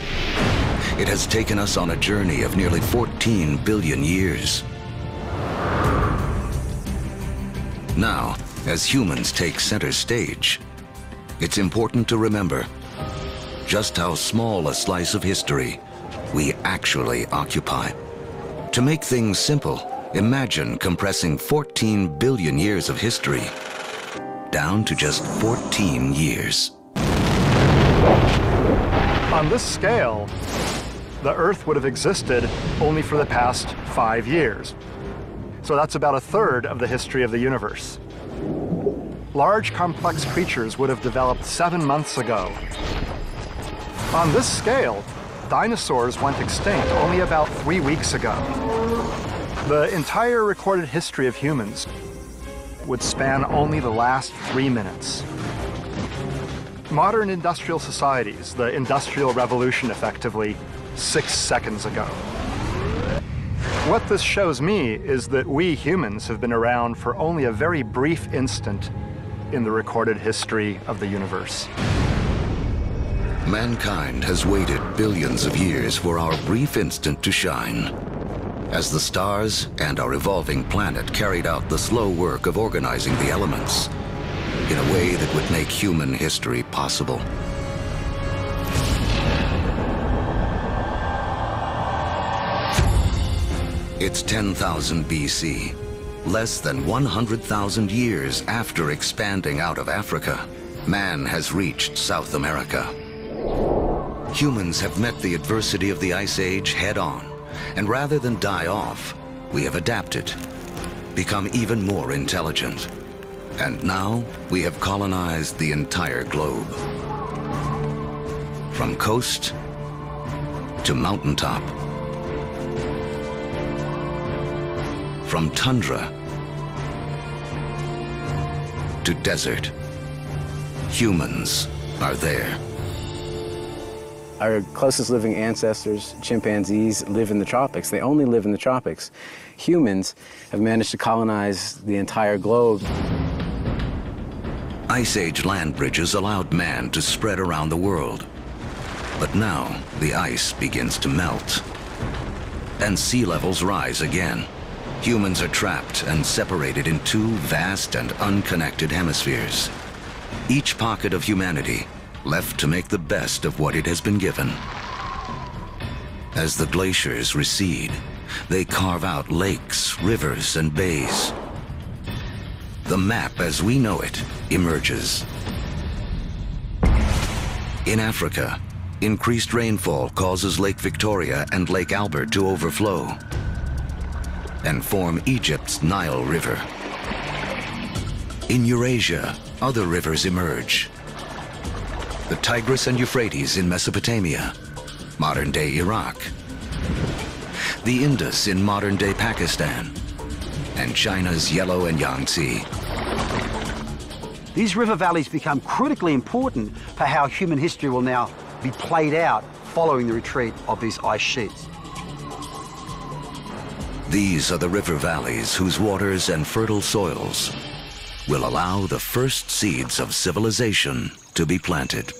It has taken us on a journey of nearly 14 billion years. Now, as humans take center stage, it's important to remember just how small a slice of history we actually occupy. To make things simple, imagine compressing 14 billion years of history down to just 14 years. On this scale, the Earth would have existed only for the past 5 years. So that's about a third of the history of the universe. Large, complex creatures would have developed 7 months ago. On this scale, dinosaurs went extinct only about 3 weeks ago. The entire recorded history of humans would span only the last 3 minutes. Modern industrial societies, the Industrial Revolution effectively, 6 seconds ago. What this shows me is that we humans have been around for only a very brief instant in the recorded history of the universe. Mankind has waited billions of years for our brief instant to shine. As the stars and our evolving planet carried out the slow work of organizing the elements in a way that would make human history possible. It's 10,000 BC, less than 100,000 years after expanding out of Africa. Man has reached South America. Humans have met the adversity of the Ice Age head-on, and rather than die off, we have adapted, become even more intelligent. And now we have colonized the entire globe. From coast to mountaintop. From tundra to desert, humans are there. Our closest living ancestors, chimpanzees, live in the tropics. They only live in the tropics. Humans have managed to colonize the entire globe. Ice Age land bridges allowed man to spread around the world. But now the ice begins to melt, and sea levels rise again. Humans are trapped and separated in 2 vast and unconnected hemispheres. Each pocket of humanity left to make the best of what it has been given. As the glaciers recede, they carve out lakes, rivers, and bays. The map as we know it emerges. In Africa, increased rainfall causes Lake Victoria and Lake Albert to overflow and form Egypt's Nile River. In Eurasia, other rivers emerge. The Tigris and Euphrates in Mesopotamia, modern-day Iraq. The Indus in modern-day Pakistan, and China's Yellow and Yangtze. These river valleys become critically important for how human history will now be played out following the retreat of these ice sheets. These are the river valleys whose waters and fertile soils will allow the first seeds of civilization to be planted.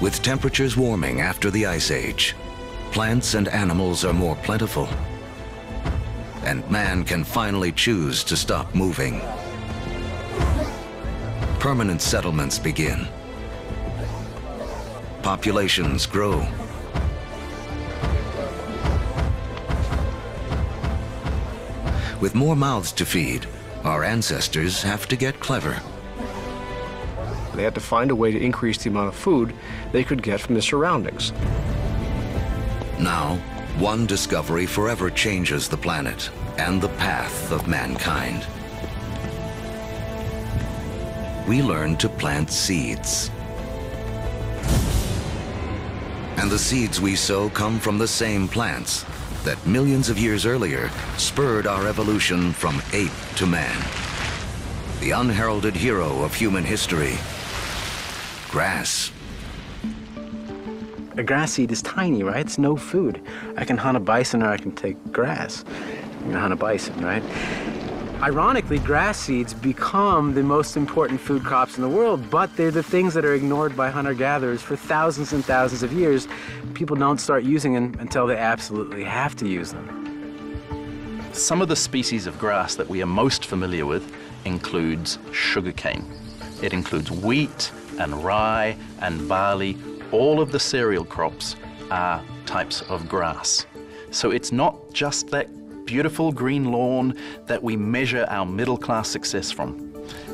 With temperatures warming after the Ice Age, plants and animals are more plentiful, and man can finally choose to stop moving. Permanent settlements begin. Populations grow, With more mouths to feed, our ancestors have to get clever. They had to find a way to increase the amount of food they could get from the surroundings. Now, one discovery forever changes the planet and the path of mankind. We learn to plant seeds. And the seeds we sow come from the same plants that millions of years earlier spurred our evolution from ape to man. The unheralded hero of human history, grass. A grass seed is tiny, right? It's no food. I can hunt a bison or I can take grass. I'm gonna hunt a bison, right? Ironically, grass seeds become the most important food crops in the world, but they're the things that are ignored by hunter-gatherers for thousands and thousands of years. People don't start using them until they absolutely have to use them. Some of the species of grass that we are most familiar with includes sugarcane. It includes wheat and rye and barley. All of the cereal crops are types of grass. So it's not just that beautiful green lawn that we measure our middle-class success from.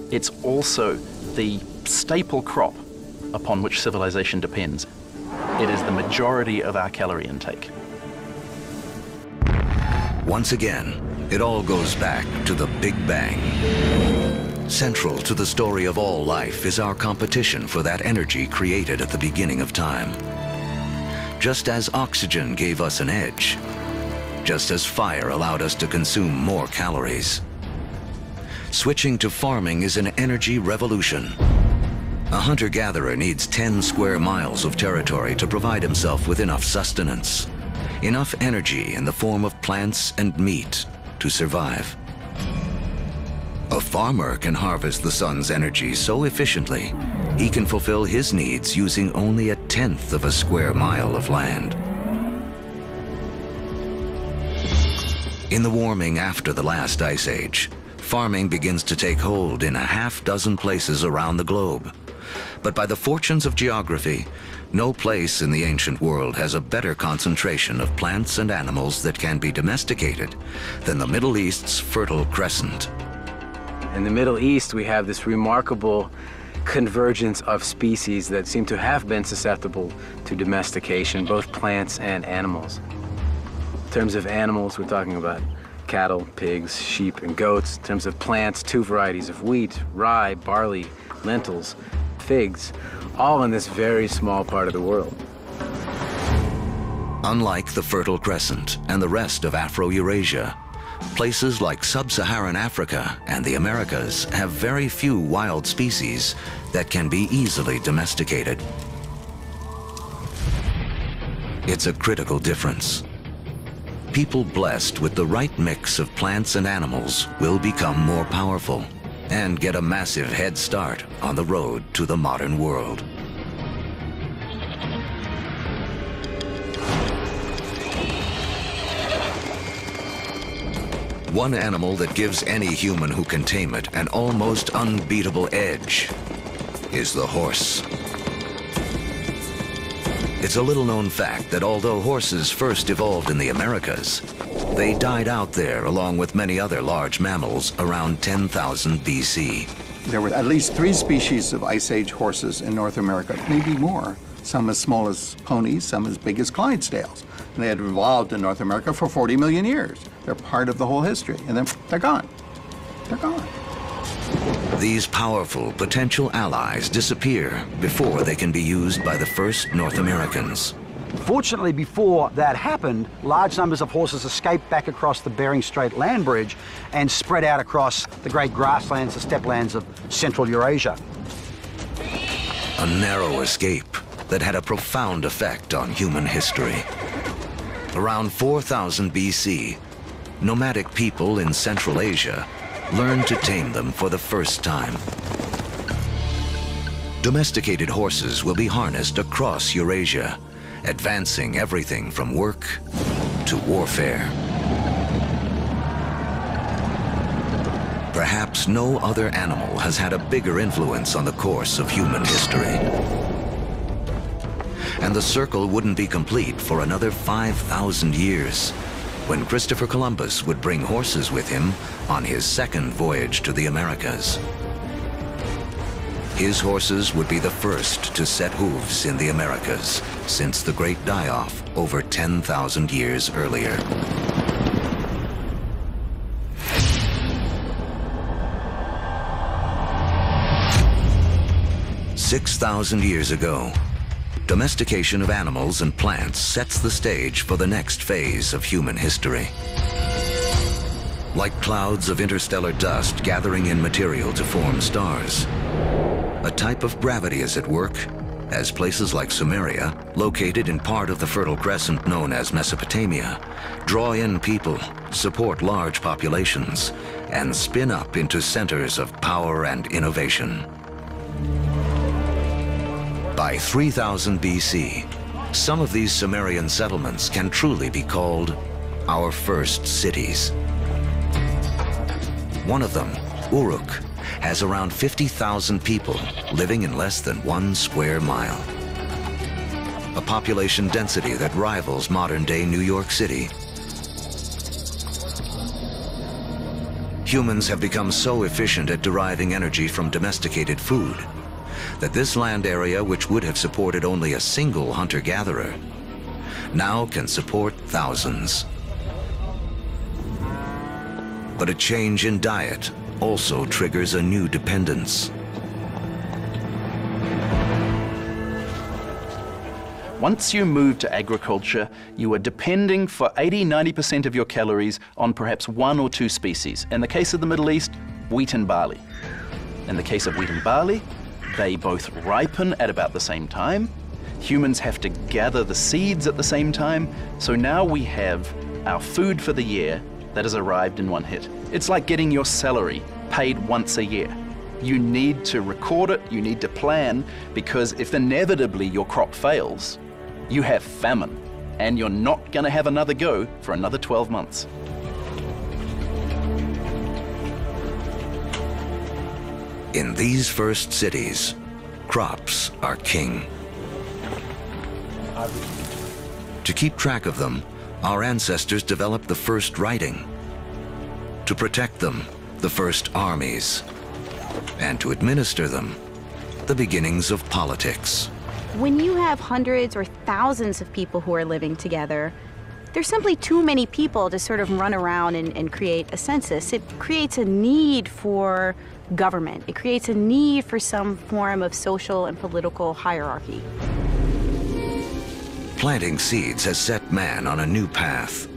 It's also the staple crop upon which civilization depends. It is the majority of our calorie intake. Once again, it all goes back to the Big Bang. Central to the story of all life is our competition for that energy created at the beginning of time. Just as oxygen gave us an edge, just as fire allowed us to consume more calories. Switching to farming is an energy revolution. A hunter-gatherer needs 10 square miles of territory to provide himself with enough sustenance, enough energy in the form of plants and meat to survive. A farmer can harvest the sun's energy so efficiently, he can fulfill his needs using only 1/10 of a square mile of land. In the warming after the last ice age, farming begins to take hold in 6 places around the globe. But by the fortunes of geography, no place in the ancient world has a better concentration of plants and animals that can be domesticated than the Middle East's Fertile Crescent. In the Middle East, we have this remarkable convergence of species that seem to have been susceptible to domestication, both plants and animals. In terms of animals, we're talking about cattle, pigs, sheep, and goats. In terms of plants, 2 varieties of wheat, rye, barley, lentils, figs, all in this very small part of the world. Unlike the Fertile Crescent and the rest of Afro-Eurasia, places like sub-Saharan Africa and the Americas have very few wild species that can be easily domesticated. It's a critical difference. People blessed with the right mix of plants and animals will become more powerful and get a massive head start on the road to the modern world. One animal that gives any human who can tame it an almost unbeatable edge is the horse. It's a little-known fact that although horses first evolved in the Americas, they died out there along with many other large mammals around 10,000 BC. There were at least 3 species of Ice Age horses in North America, maybe more. Some as small as ponies, some as big as Clydesdales. And they had evolved in North America for 40 million years. They're part of the whole history, and then they're gone. They're gone. These powerful potential allies disappear before they can be used by the first North Americans. Fortunately, before that happened, large numbers of horses escaped back across the Bering Strait land bridge and spread out across the great grasslands, the steppe lands of Central Eurasia. A narrow escape that had a profound effect on human history. Around 4000 BC, nomadic people in Central Asia learned to tame them for the first time. Domesticated horses will be harnessed across Eurasia, advancing everything from work to warfare. Perhaps no other animal has had a bigger influence on the course of human history. And the circle wouldn't be complete for another 5,000 years when Christopher Columbus would bring horses with him on his second voyage to the Americas. His horses would be the first to set hooves in the Americas since the Great Die-Off over 10,000 years earlier. "6,000 years ago, domestication of animals and plants sets the stage for the next phase of human history. Like clouds of interstellar dust gathering in material to form stars, a type of gravity is at work as places like Sumeria, located in part of the Fertile Crescent known as Mesopotamia, draw in people, support large populations, and spin up into centers of power and innovation. By 3000 BC, some of these Sumerian settlements can truly be called our first cities. One of them, Uruk, has around 50,000 people living in less than 1 square mile. A population density that rivals modern-day New York City. Humans have become so efficient at deriving energy from domesticated food that this land area, which would have supported only a single hunter-gatherer, now can support thousands. But a change in diet also triggers a new dependence. Once you move to agriculture, you are depending for 80–90% of your calories on perhaps 1 or 2 species. In the case of the Middle East, wheat and barley. In the case of wheat and barley, they both ripen at about the same time. Humans have to gather the seeds at the same time. So now we have our food for the year that has arrived in one hit. It's like getting your salary paid once a year. You need to record it, you need to plan, because if inevitably your crop fails, you have famine, and you're not going to have another go for another 12 months. In these first cities, crops are king. To keep track of them, our ancestors developed the first writing. To protect them, the first armies. And to administer them, the beginnings of politics. When you have hundreds or thousands of people who are living together, there's simply too many people to sort of run around and create a census. It creates a need for government. It creates a need for some form of social and political hierarchy. Planting seeds has set man on a new path.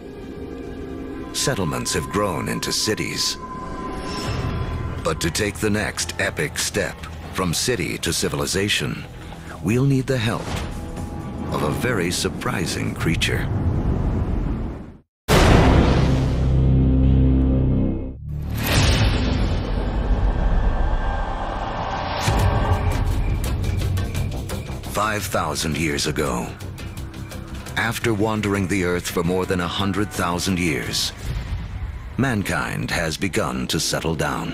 Settlements have grown into cities. But to take the next epic step from city to civilization, we'll need the help of a very surprising creature. "5,000 years ago, after wandering the Earth for more than 100,000 years, mankind has begun to settle down.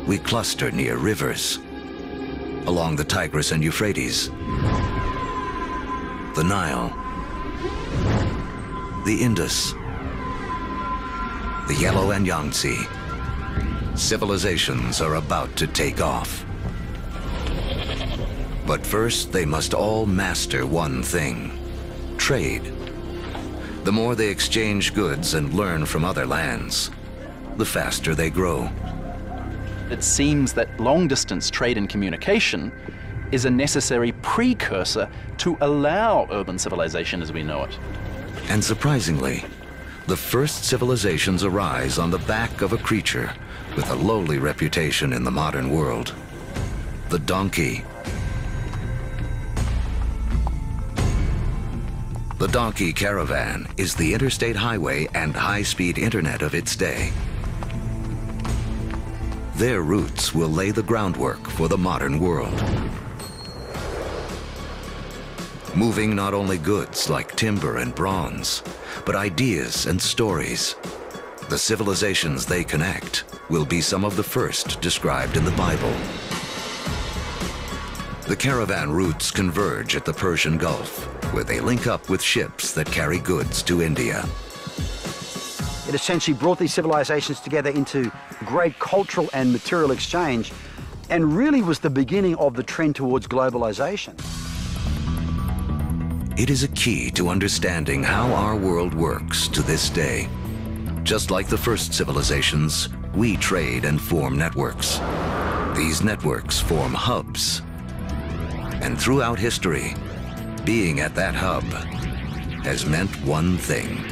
We cluster near rivers, along the Tigris and Euphrates, the Nile, the Indus, the Yellow and Yangtze. Civilizations are about to take off. But first, they must all master one thing: trade. The more they exchange goods and learn from other lands, the faster they grow. It seems that long-distance trade and communication is a necessary precursor to allow urban civilization as we know it. And surprisingly, the first civilizations arise on the back of a creature with a lowly reputation in the modern world: the donkey. The donkey caravan is the interstate highway and high-speed internet of its day. Their routes will lay the groundwork for the modern world. Moving not only goods like timber and bronze, but ideas and stories. The civilizations they connect will be some of the first described in the Bible. The caravan routes converge at the Persian Gulf, where they link up with ships that carry goods to India. It essentially brought these civilizations together into great cultural and material exchange, and really was the beginning of the trend towards globalization. It is a key to understanding how our world works to this day. Just like the first civilizations, we trade and form networks. These networks form hubs. And throughout history, being at that hub has meant one thing.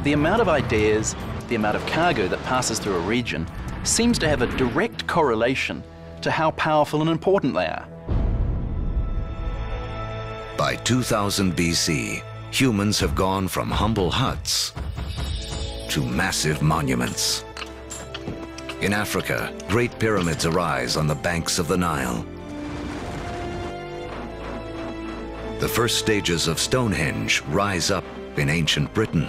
The amount of ideas, the amount of cargo that passes through a region seems to have a direct correlation to how powerful and important they are. By 2000 BC, humans have gone from humble huts to massive monuments. In Africa, great pyramids arise on the banks of the Nile. The first stages of Stonehenge rise up in ancient Britain.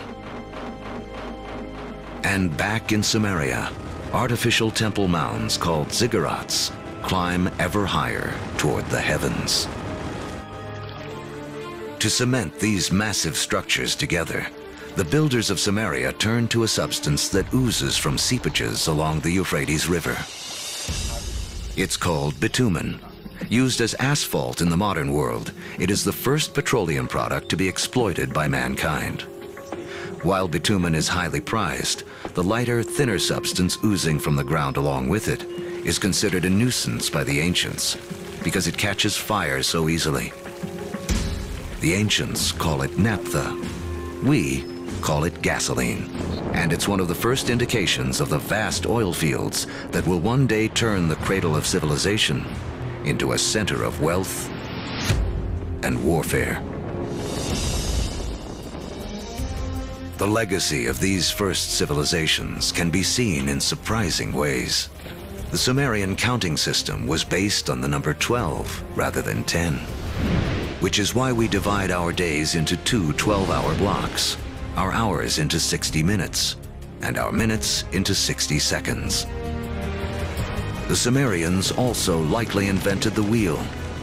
And back in Samaria, artificial temple mounds called ziggurats climb ever higher toward the heavens. To cement these massive structures together, the builders of Samaria turned to a substance that oozes from seepages along the Euphrates River. It's called bitumen. Used as asphalt in the modern world, it is the first petroleum product to be exploited by mankind. While bitumen is highly prized, the lighter, thinner substance oozing from the ground along with it is considered a nuisance by the ancients because it catches fire so easily. The ancients call it naphtha. We call it gasoline. And it's one of the first indications of the vast oil fields that will one day turn the cradle of civilization into a center of wealth and warfare. The legacy of these first civilizations can be seen in surprising ways. The Sumerian counting system was based on the number 12 rather than 10, which is why we divide our days into two 12-hour blocks, our hours into 60 minutes, and our minutes into 60 seconds. The Sumerians also likely invented the wheel,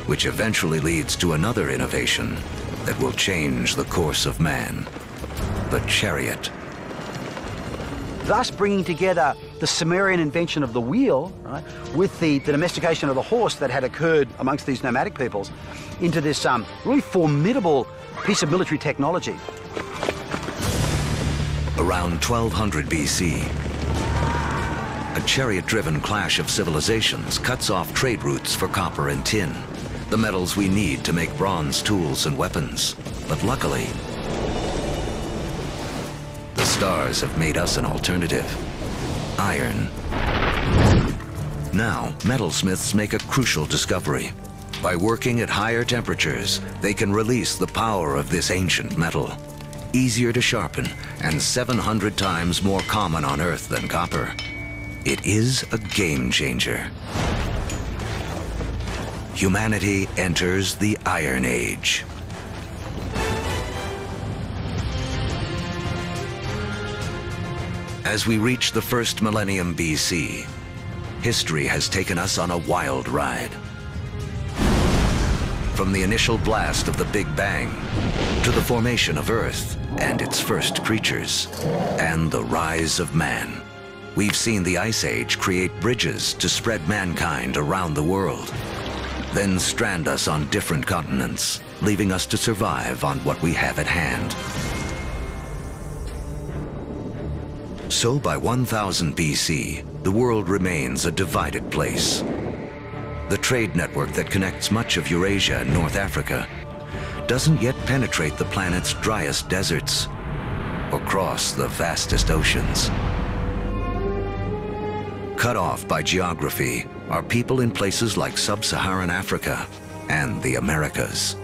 which eventually leads to another innovation that will change the course of man: the chariot. Thus bringing together the Sumerian invention of the wheel, right, with the domestication of the horse that had occurred amongst these nomadic peoples into this really formidable piece of military technology. Around 1200 BC, a chariot-driven clash of civilizations cuts off trade routes for copper and tin, the metals we need to make bronze tools and weapons. But luckily, the stars have made us an alternative: iron. Now, metalsmiths make a crucial discovery. By working at higher temperatures, they can release the power of this ancient metal. Easier to sharpen and 700 times more common on Earth than copper. It is a game changer. Humanity enters the Iron Age. As we reach the first millennium BC, history has taken us on a wild ride. From the initial blast of the Big Bang, to the formation of Earth and its first creatures, and the rise of man. We've seen the Ice Age create bridges to spread mankind around the world, then strand us on different continents, leaving us to survive on what we have at hand. So by 1000 BC, the world remains a divided place. The trade network that connects much of Eurasia and North Africa doesn't yet penetrate the planet's driest deserts or cross the vastest oceans. Cut off by geography are people in places like sub-Saharan Africa and the Americas.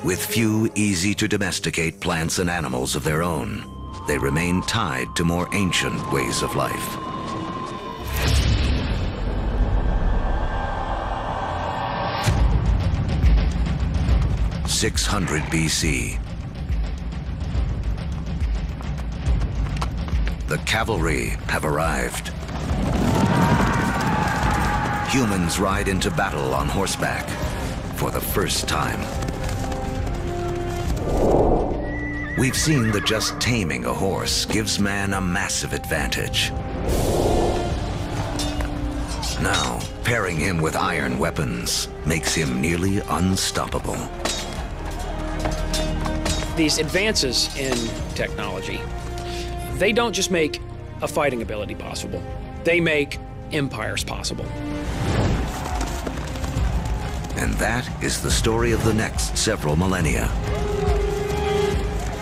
With few easy-to-domesticate plants and animals of their own, they remain tied to more ancient ways of life. '600 BC. The cavalry have arrived. humans ride into battle on horseback for the first time. We've seen that just taming a horse gives man a massive advantage. Now, pairing him with iron weapons makes him nearly unstoppable. These advances in technology, they don't just make a fighting ability possible. They make empires possible. And that is the story of the next several millennia.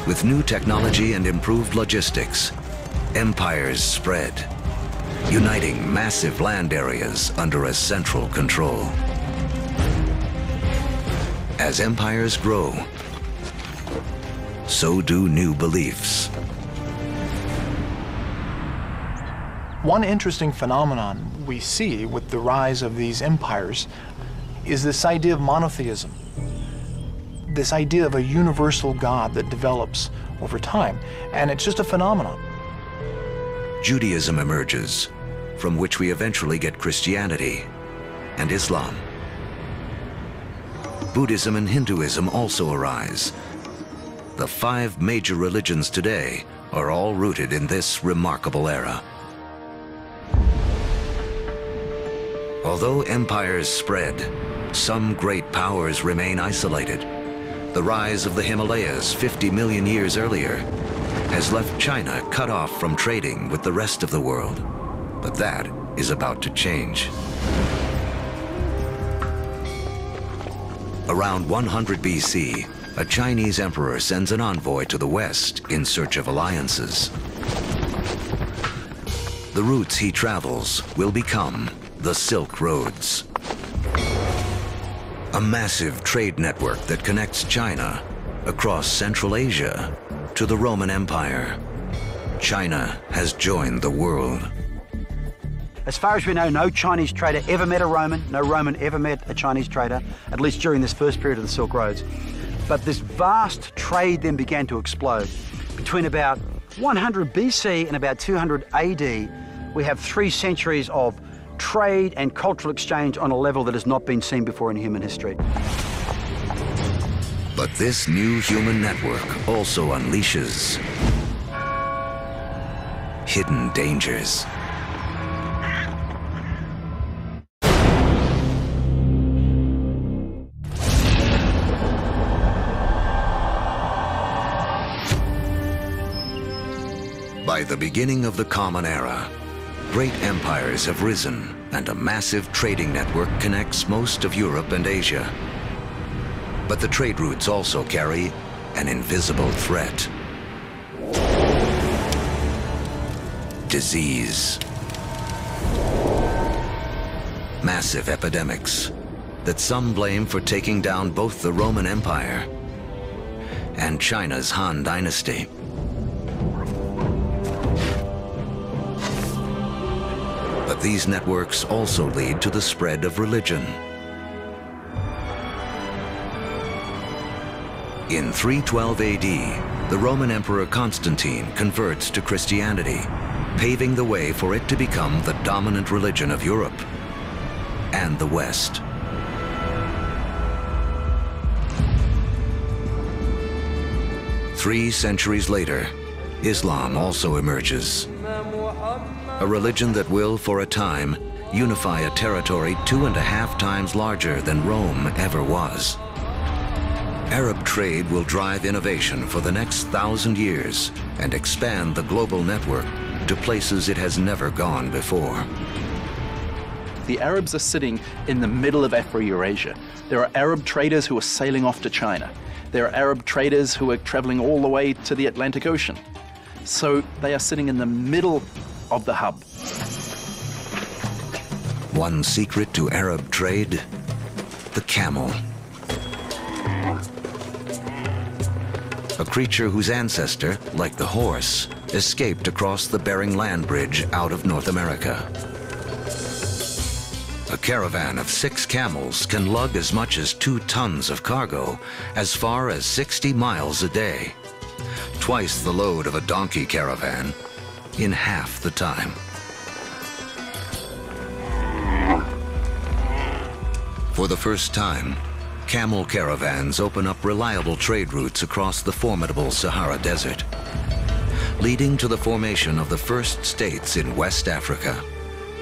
With new technology and improved logistics, empires spread, uniting massive land areas under a central control. As empires grow, so do new beliefs. One interesting phenomenon we see with the rise of these empires is this idea of monotheism, this idea of a universal God that develops over time, and it's just a phenomenon. Judaism emerges, from which we eventually get Christianity and Islam. Buddhism and Hinduism also arise. The 5 major religions today are all rooted in this remarkable era. Although empires spread, some great powers remain isolated. The rise of the Himalayas 50 million years earlier has left China cut off from trading with the rest of the world. But that is about to change. Around 100 BC, a Chinese emperor sends an envoy to the West in search of alliances. The routes he travels will become the Silk Roads, a massive trade network that connects China across Central Asia to the Roman Empire. China has joined the world. As far as we know, no Chinese trader ever met a Roman, no Roman ever met a Chinese trader, at least during this first period of the Silk Roads. But this vast trade then began to explode. Between about 100 BC and about 200 AD, we have 3 centuries of trade and cultural exchange on a level that has not been seen before in human history. But this new human network also unleashes hidden dangers. By the beginning of the Common Era, great empires have risen and a massive trading network connects most of Europe and Asia. But the trade routes also carry an invisible threat. Disease. Massive epidemics that some blame for taking down both the Roman Empire and China's Han Dynasty. But these networks also lead to the spread of religion. In 312 AD, the Roman Emperor Constantine converts to Christianity, paving the way for it to become the dominant religion of Europe and the West. Three centuries later, Islam also emerges. A religion that will, for a time, unify a territory 2.5 times larger than Rome ever was. Arab trade will drive innovation for the next 1,000 years and expand the global network to places it has never gone before. The Arabs are sitting in the middle of Afro-Eurasia. There are Arab traders who are sailing off to China. There are Arab traders who are traveling all the way to the Atlantic Ocean. So they are sitting in the middle of the hub. One secret to Arab trade: the camel. A creature whose ancestor, like the horse, escaped across the Bering Land Bridge out of North America. A caravan of 6 camels can lug as much as 2 tons of cargo as far as 60 miles a day, twice the load of a donkey caravan in half the time. For the first time, camel caravans open up reliable trade routes across the formidable Sahara Desert, leading to the formation of the first states in West Africa.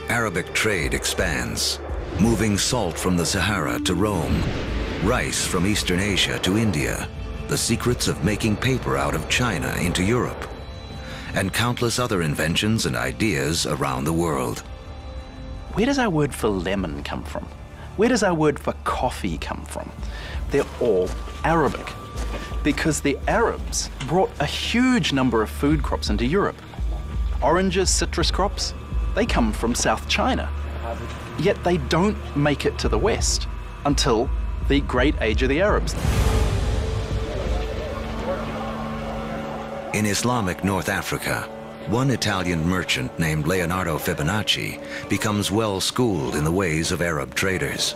Arabic trade expands, moving salt from the Sahara to Rome, rice from Eastern Asia to India, the secrets of making paper out of China into Europe, and countless other inventions and ideas around the world. Where does our word for lemon come from? Where does our word for coffee come from? They're all Arabic, because the Arabs brought a huge number of food crops into Europe. Oranges, citrus crops, they come from South China. Yet they don't make it to the West until the Great Age of the Arabs. In Islamic North Africa, one Italian merchant named Leonardo Fibonacci becomes well-schooled in the ways of Arab traders.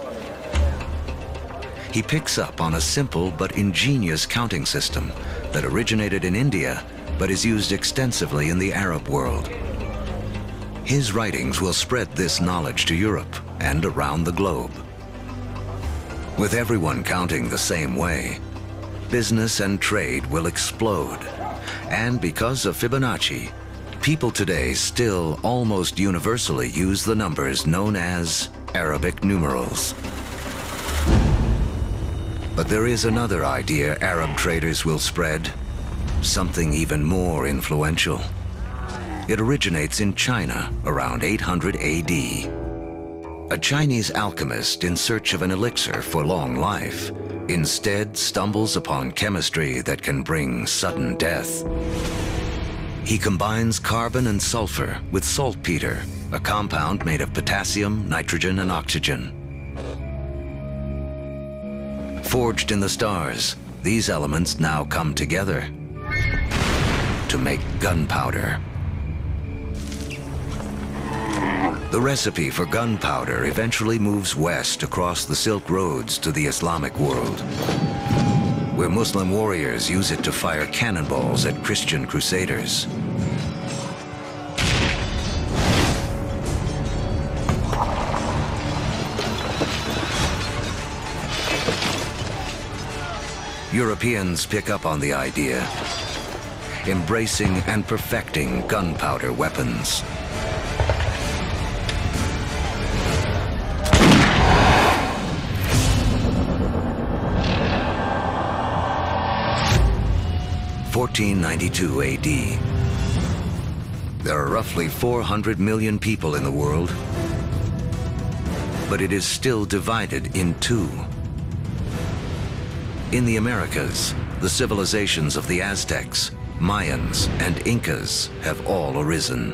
He picks up on a simple but ingenious counting system that originated in India but is used extensively in the Arab world. His writings will spread this knowledge to Europe and around the globe. With everyone counting the same way, business and trade will explode. And because of Fibonacci, people today still almost universally use the numbers known as Arabic numerals. But there is another idea Arab traders will spread, something even more influential. It originates in China around 800 AD. A Chinese alchemist in search of an elixir for long life instead stumbles upon chemistry that can bring sudden death. He combines carbon and sulfur with saltpeter, a compound made of potassium, nitrogen, and oxygen. Forged in the stars, these elements now come together to make gunpowder. The recipe for gunpowder eventually moves west across the Silk Roads to the Islamic world, where Muslim warriors use it to fire cannonballs at Christian crusaders. Europeans pick up on the idea, embracing and perfecting gunpowder weapons. (1492 AD). There are roughly 400 million people in the world, but it is still divided in two. In the Americas, the civilizations of the Aztecs, Mayans, and Incas have all arisen.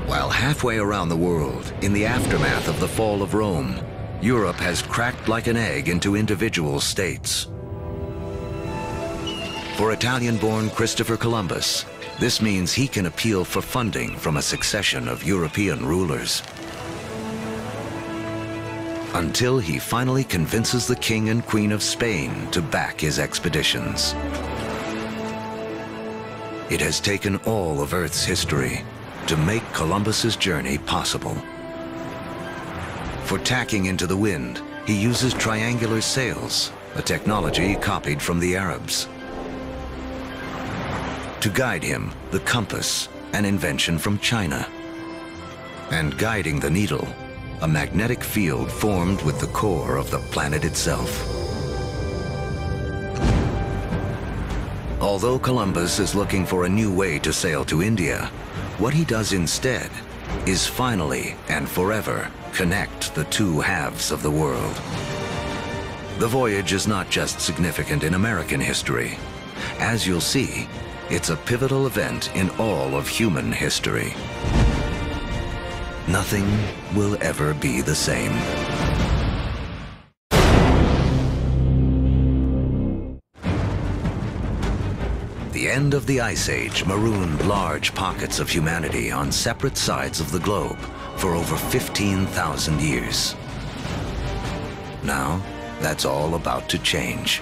While halfway around the world, in the aftermath of the fall of Rome, Europe has cracked like an egg into individual states. For Italian-born Christopher Columbus, this means he can appeal for funding from a succession of European rulers, until he finally convinces the King and Queen of Spain to back his expeditions. It has taken all of Earth's history to make Columbus's journey possible. For tacking into the wind, he uses triangular sails, a technology copied from the Arabs. To guide him, the compass, an invention from China. And guiding the needle, a magnetic field formed with the core of the planet itself. Although Columbus is looking for a new way to sail to India, what he does instead is finally and forever connect the two halves of the world. The voyage is not just significant in American history. As you'll see, it's a pivotal event in all of human history. Nothing will ever be the same. The end of the Ice Age marooned large pockets of humanity on separate sides of the globe for over 15,000 years. Now, that's all about to change.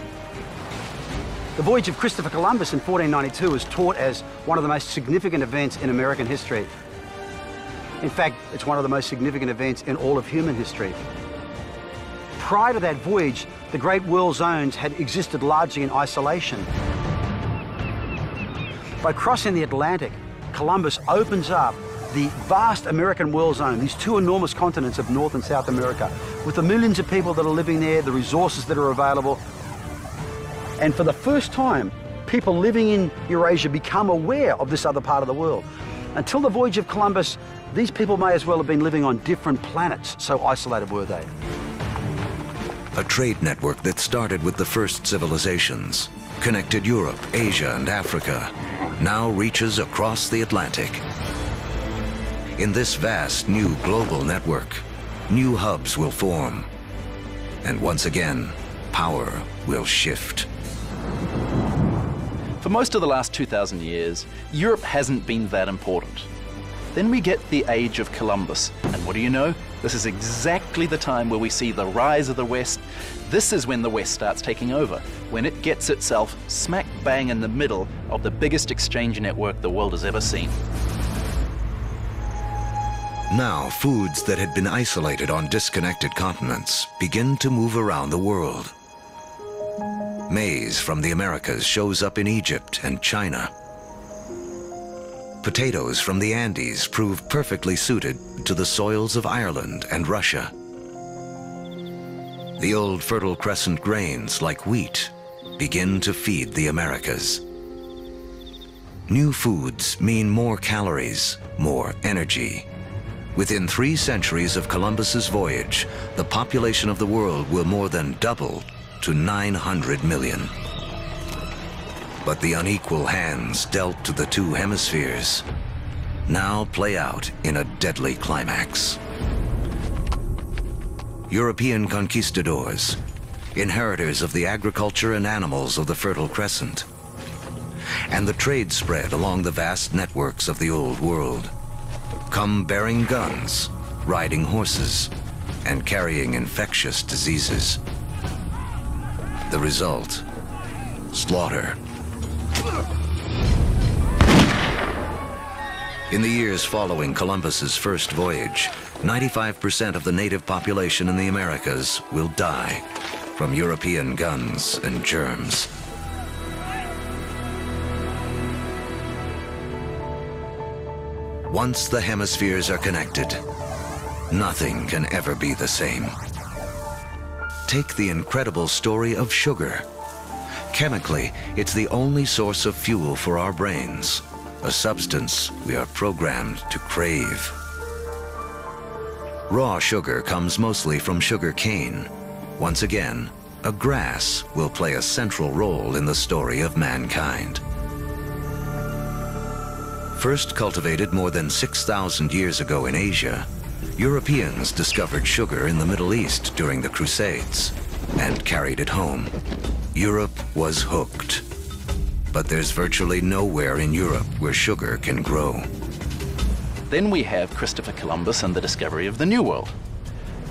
The voyage of Christopher Columbus in 1492 is taught as one of the most significant events in American history. In fact, it's one of the most significant events in all of human history. prior to that voyage, the Great World Zones had existed largely in isolation. By crossing the Atlantic, Columbus opens up the vast American world zone, these two enormous continents of North and South America, with the millions of people that are living there, the resources that are available. And for the first time, people living in Eurasia become aware of this other part of the world. Until the voyage of Columbus, these people may as well have been living on different planets, so isolated were they. A trade network that started with the first civilizations, connected Europe, Asia, and Africa, now reaches across the Atlantic. In this vast new global network, new hubs will form. And once again, power will shift. For most of the last 2,000 years, Europe hasn't been that important. Then we get the age of Columbus, and what do you know? This is exactly the time where we see the rise of the West. This is when the West starts taking over, when it gets itself smack bang in the middle of the biggest exchange network the world has ever seen. Now, foods that had been isolated on disconnected continents begin to move around the world. Maize from the Americas shows up in Egypt and China. Potatoes from the Andes prove perfectly suited to the soils of Ireland and Russia. The old Fertile Crescent grains, like wheat, begin to feed the Americas. New foods mean more calories, more energy. Within 3 centuries of Columbus's voyage, the population of the world will more than double to 900 million. But the unequal hands dealt to the 2 hemispheres now play out in a deadly climax. European conquistadors, inheritors of the agriculture and animals of the Fertile Crescent, and the trade spread along the vast networks of the Old World, come bearing guns, riding horses, and carrying infectious diseases. The result, slaughter. In the years following Columbus's first voyage, 95% of the native population in the Americas will die from European guns and germs. Once the hemispheres are connected, nothing can ever be the same. Take the incredible story of sugar. Chemically, it's the only source of fuel for our brains, a substance we are programmed to crave. Raw sugar comes mostly from sugar cane. Once again, a grass will play a central role in the story of mankind. First cultivated more than 6,000 years ago in Asia, Europeans discovered sugar in the Middle East during the Crusades and carried it home. Europe was hooked. But there's virtually nowhere in Europe where sugar can grow. Then we have Christopher Columbus and the discovery of the New World.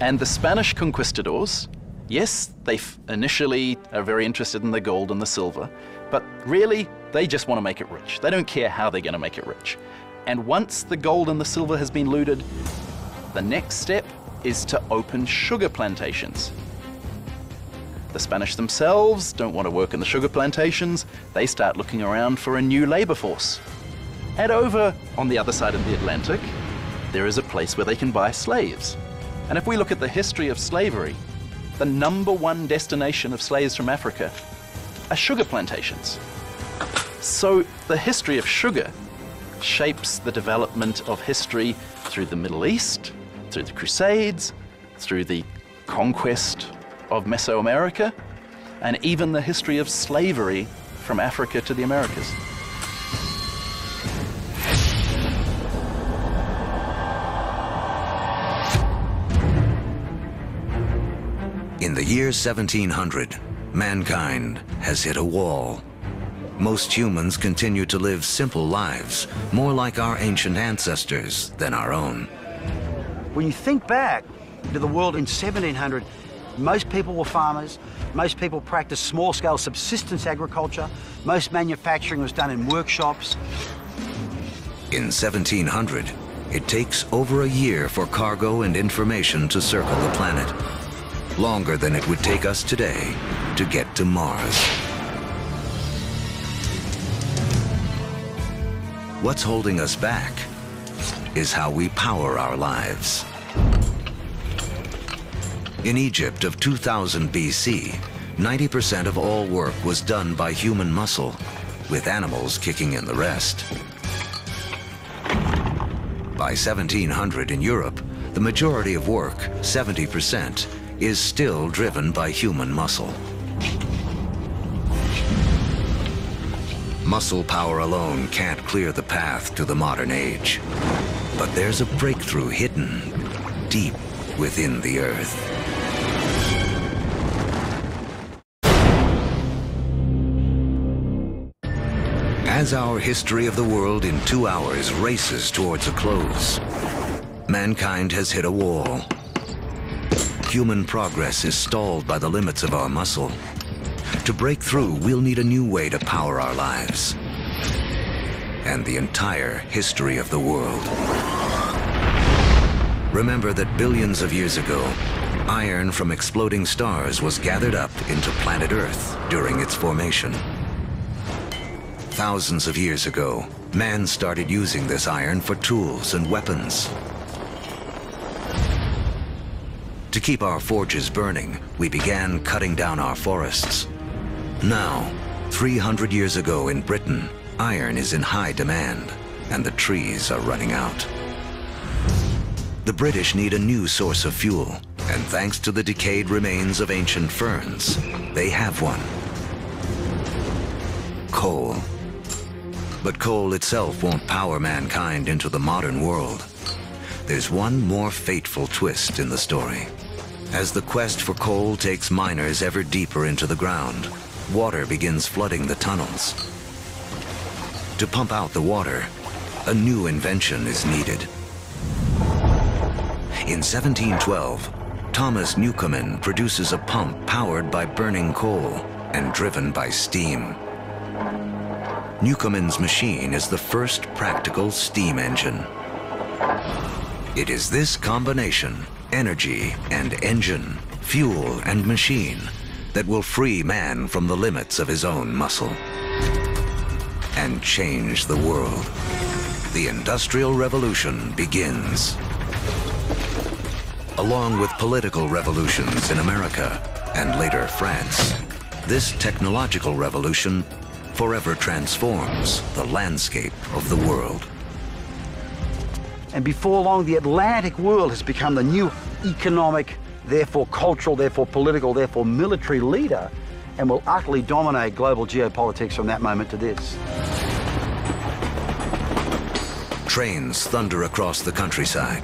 And the Spanish conquistadors, yes, they initially are very interested in the gold and the silver, but really, they just want to make it rich. They don't care how they're going to make it rich. And once the gold and the silver has been looted, the next step is to open sugar plantations. The Spanish themselves don't want to work in the sugar plantations. They start looking around for a new labor force. And over on the other side of the Atlantic, there is a place where they can buy slaves. And if we look at the history of slavery, the #1 destination of slaves from Africa are sugar plantations. So the history of sugar shapes the development of history through the Middle East, through the Crusades, through the conquest of Mesoamerica, and even the history of slavery from Africa to the Americas. In the year 1700, mankind has hit a wall. Most humans continue to live simple lives, more like our ancient ancestors than our own. When you think back to the world in 1700, most people were farmers, most people practiced small-scale subsistence agriculture, most manufacturing was done in workshops. In 1700, it takes over a year for cargo and information to circle the planet. longer than it would take us today to get to Mars. What's holding us back is how we power our lives. In Egypt of 2000 BC, 90% of all work was done by human muscle, with animals kicking in the rest. By 1700 in Europe, the majority of work, 70%, is still driven by human muscle. Muscle power alone can't clear the path to the modern age. But there's a breakthrough hidden deep within the Earth. As our history of the world in 2 hours races towards a close, mankind has hit a wall. Human progress is stalled by the limits of our muscle. To break through, we'll need a new way to power our lives and the entire history of the world. Remember that billions of years ago, iron from exploding stars was gathered up into planet Earth during its formation. Thousands of years ago, man started using this iron for tools and weapons. To keep our forges burning, we began cutting down our forests. Now, 300 years ago in Britain, iron is in high demand, and the trees are running out. The British need a new source of fuel, and thanks to the decayed remains of ancient ferns, they have one. Coal. But coal itself won't power mankind into the modern world. There's one more fateful twist in the story. As the quest for coal takes miners ever deeper into the ground, water begins flooding the tunnels. To pump out the water, a new invention is needed. In 1712, Thomas Newcomen produces a pump powered by burning coal and driven by steam. Newcomen's machine is the first practical steam engine. It is this combination, energy and engine, fuel and machine, that will free man from the limits of his own muscle and change the world. The Industrial Revolution begins. Along with political revolutions in America and later France, this technological revolution forever transforms the landscape of the world. And before long, the Atlantic world has become the new economic, therefore cultural, therefore political, therefore military leader, and will utterly dominate global geopolitics from that moment to this. Trains thunder across the countryside.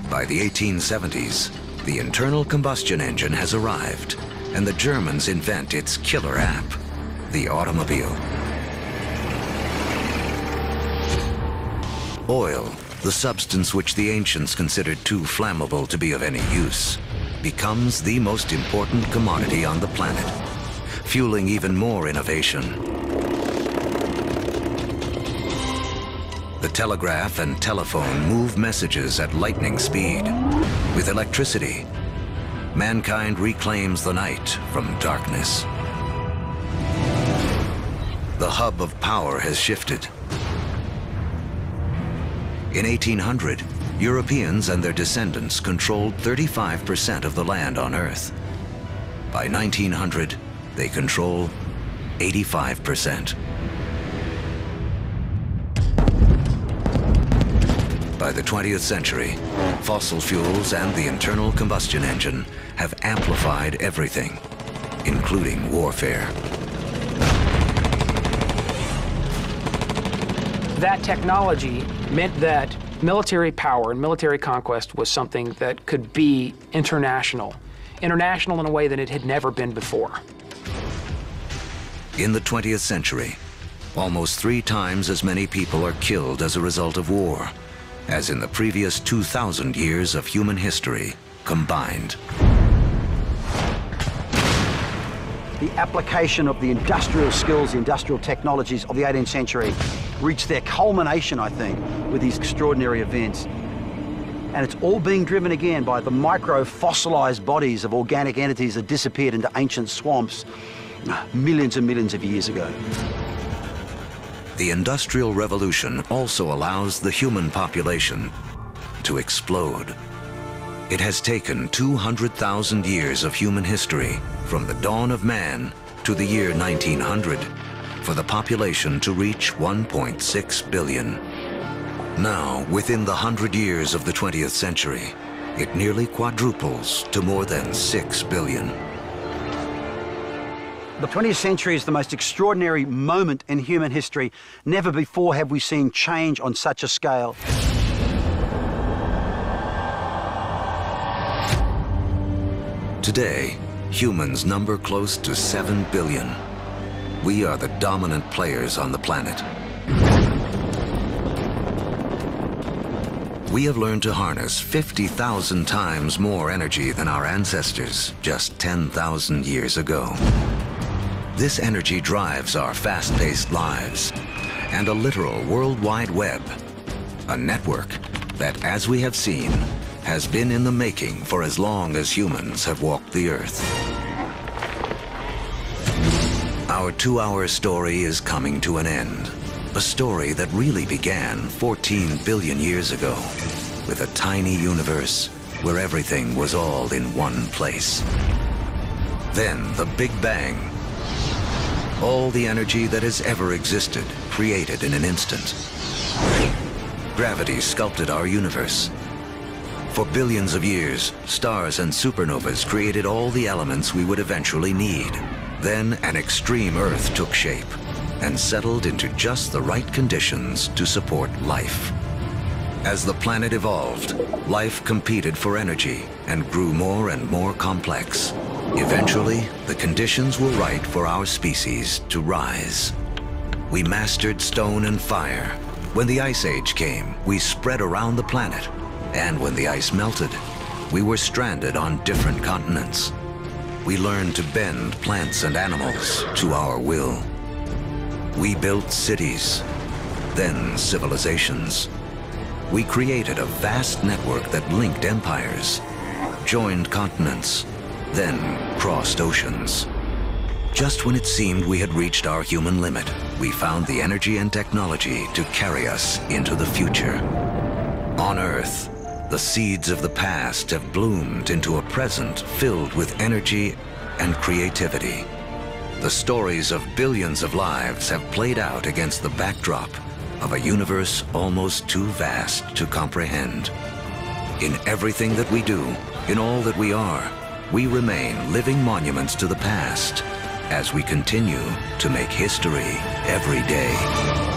By the 1870s, the internal combustion engine has arrived, and the Germans invent its killer app, the automobile. Oil, the substance which the ancients considered too flammable to be of any use, becomes the most important commodity on the planet, fueling even more innovation. The telegraph and telephone move messages at lightning speed. With electricity, mankind reclaims the night from darkness. The hub of power has shifted. In 1800, Europeans and their descendants controlled 35% of the land on Earth. By 1900, they control 85%. By the 20th century, fossil fuels and the internal combustion engine have amplified everything, including warfare. That technology meant that military power and military conquest was something that could be international. International in a way that it had never been before. In the 20th century, almost 3 times as many people are killed as a result of war as in the previous 2,000 years of human history combined. The application of the industrial skills, the industrial technologies of the 18th century reached their culmination, I think, with these extraordinary events. And it's all being driven again by the micro-fossilized bodies of organic entities that disappeared into ancient swamps millions and millions of years ago. The Industrial Revolution also allows the human population to explode. It has taken 200,000 years of human history, from the dawn of man to the year 1900, for the population to reach 1.6 billion. Now, within the 100 years of the 20th century, it nearly quadruples to more than 6 billion. The 20th century is the most extraordinary moment in human history. Never before have we seen change on such a scale. Today, humans number close to 7 billion. We are the dominant players on the planet. We have learned to harness 50,000 times more energy than our ancestors just 10,000 years ago. This energy drives our fast-paced lives and a literal worldwide web, a network that, as we have seen, has been in the making for as long as humans have walked the Earth. Our 2-hour story is coming to an end. A story that really began 14 billion years ago with a tiny universe where everything was all in one place. Then the Big Bang. All the energy that has ever existed created in an instant. Gravity sculpted our universe. For billions of years, stars and supernovas created all the elements we would eventually need. Then an extreme Earth took shape and settled into just the right conditions to support life. As the planet evolved, life competed for energy and grew more and more complex. Eventually, the conditions were right for our species to rise. We mastered stone and fire. When the Ice Age came, we spread around the planet. And when the ice melted, we were stranded on different continents. We learned to bend plants and animals to our will. We built cities, then civilizations. We created a vast network that linked empires, joined continents, then crossed oceans. Just when it seemed we had reached our human limit, we found the energy and technology to carry us into the future. On Earth, the seeds of the past have bloomed into a present filled with energy and creativity. The stories of billions of lives have played out against the backdrop of a universe almost too vast to comprehend. In everything that we do, in all that we are, we remain living monuments to the past as we continue to make history every day.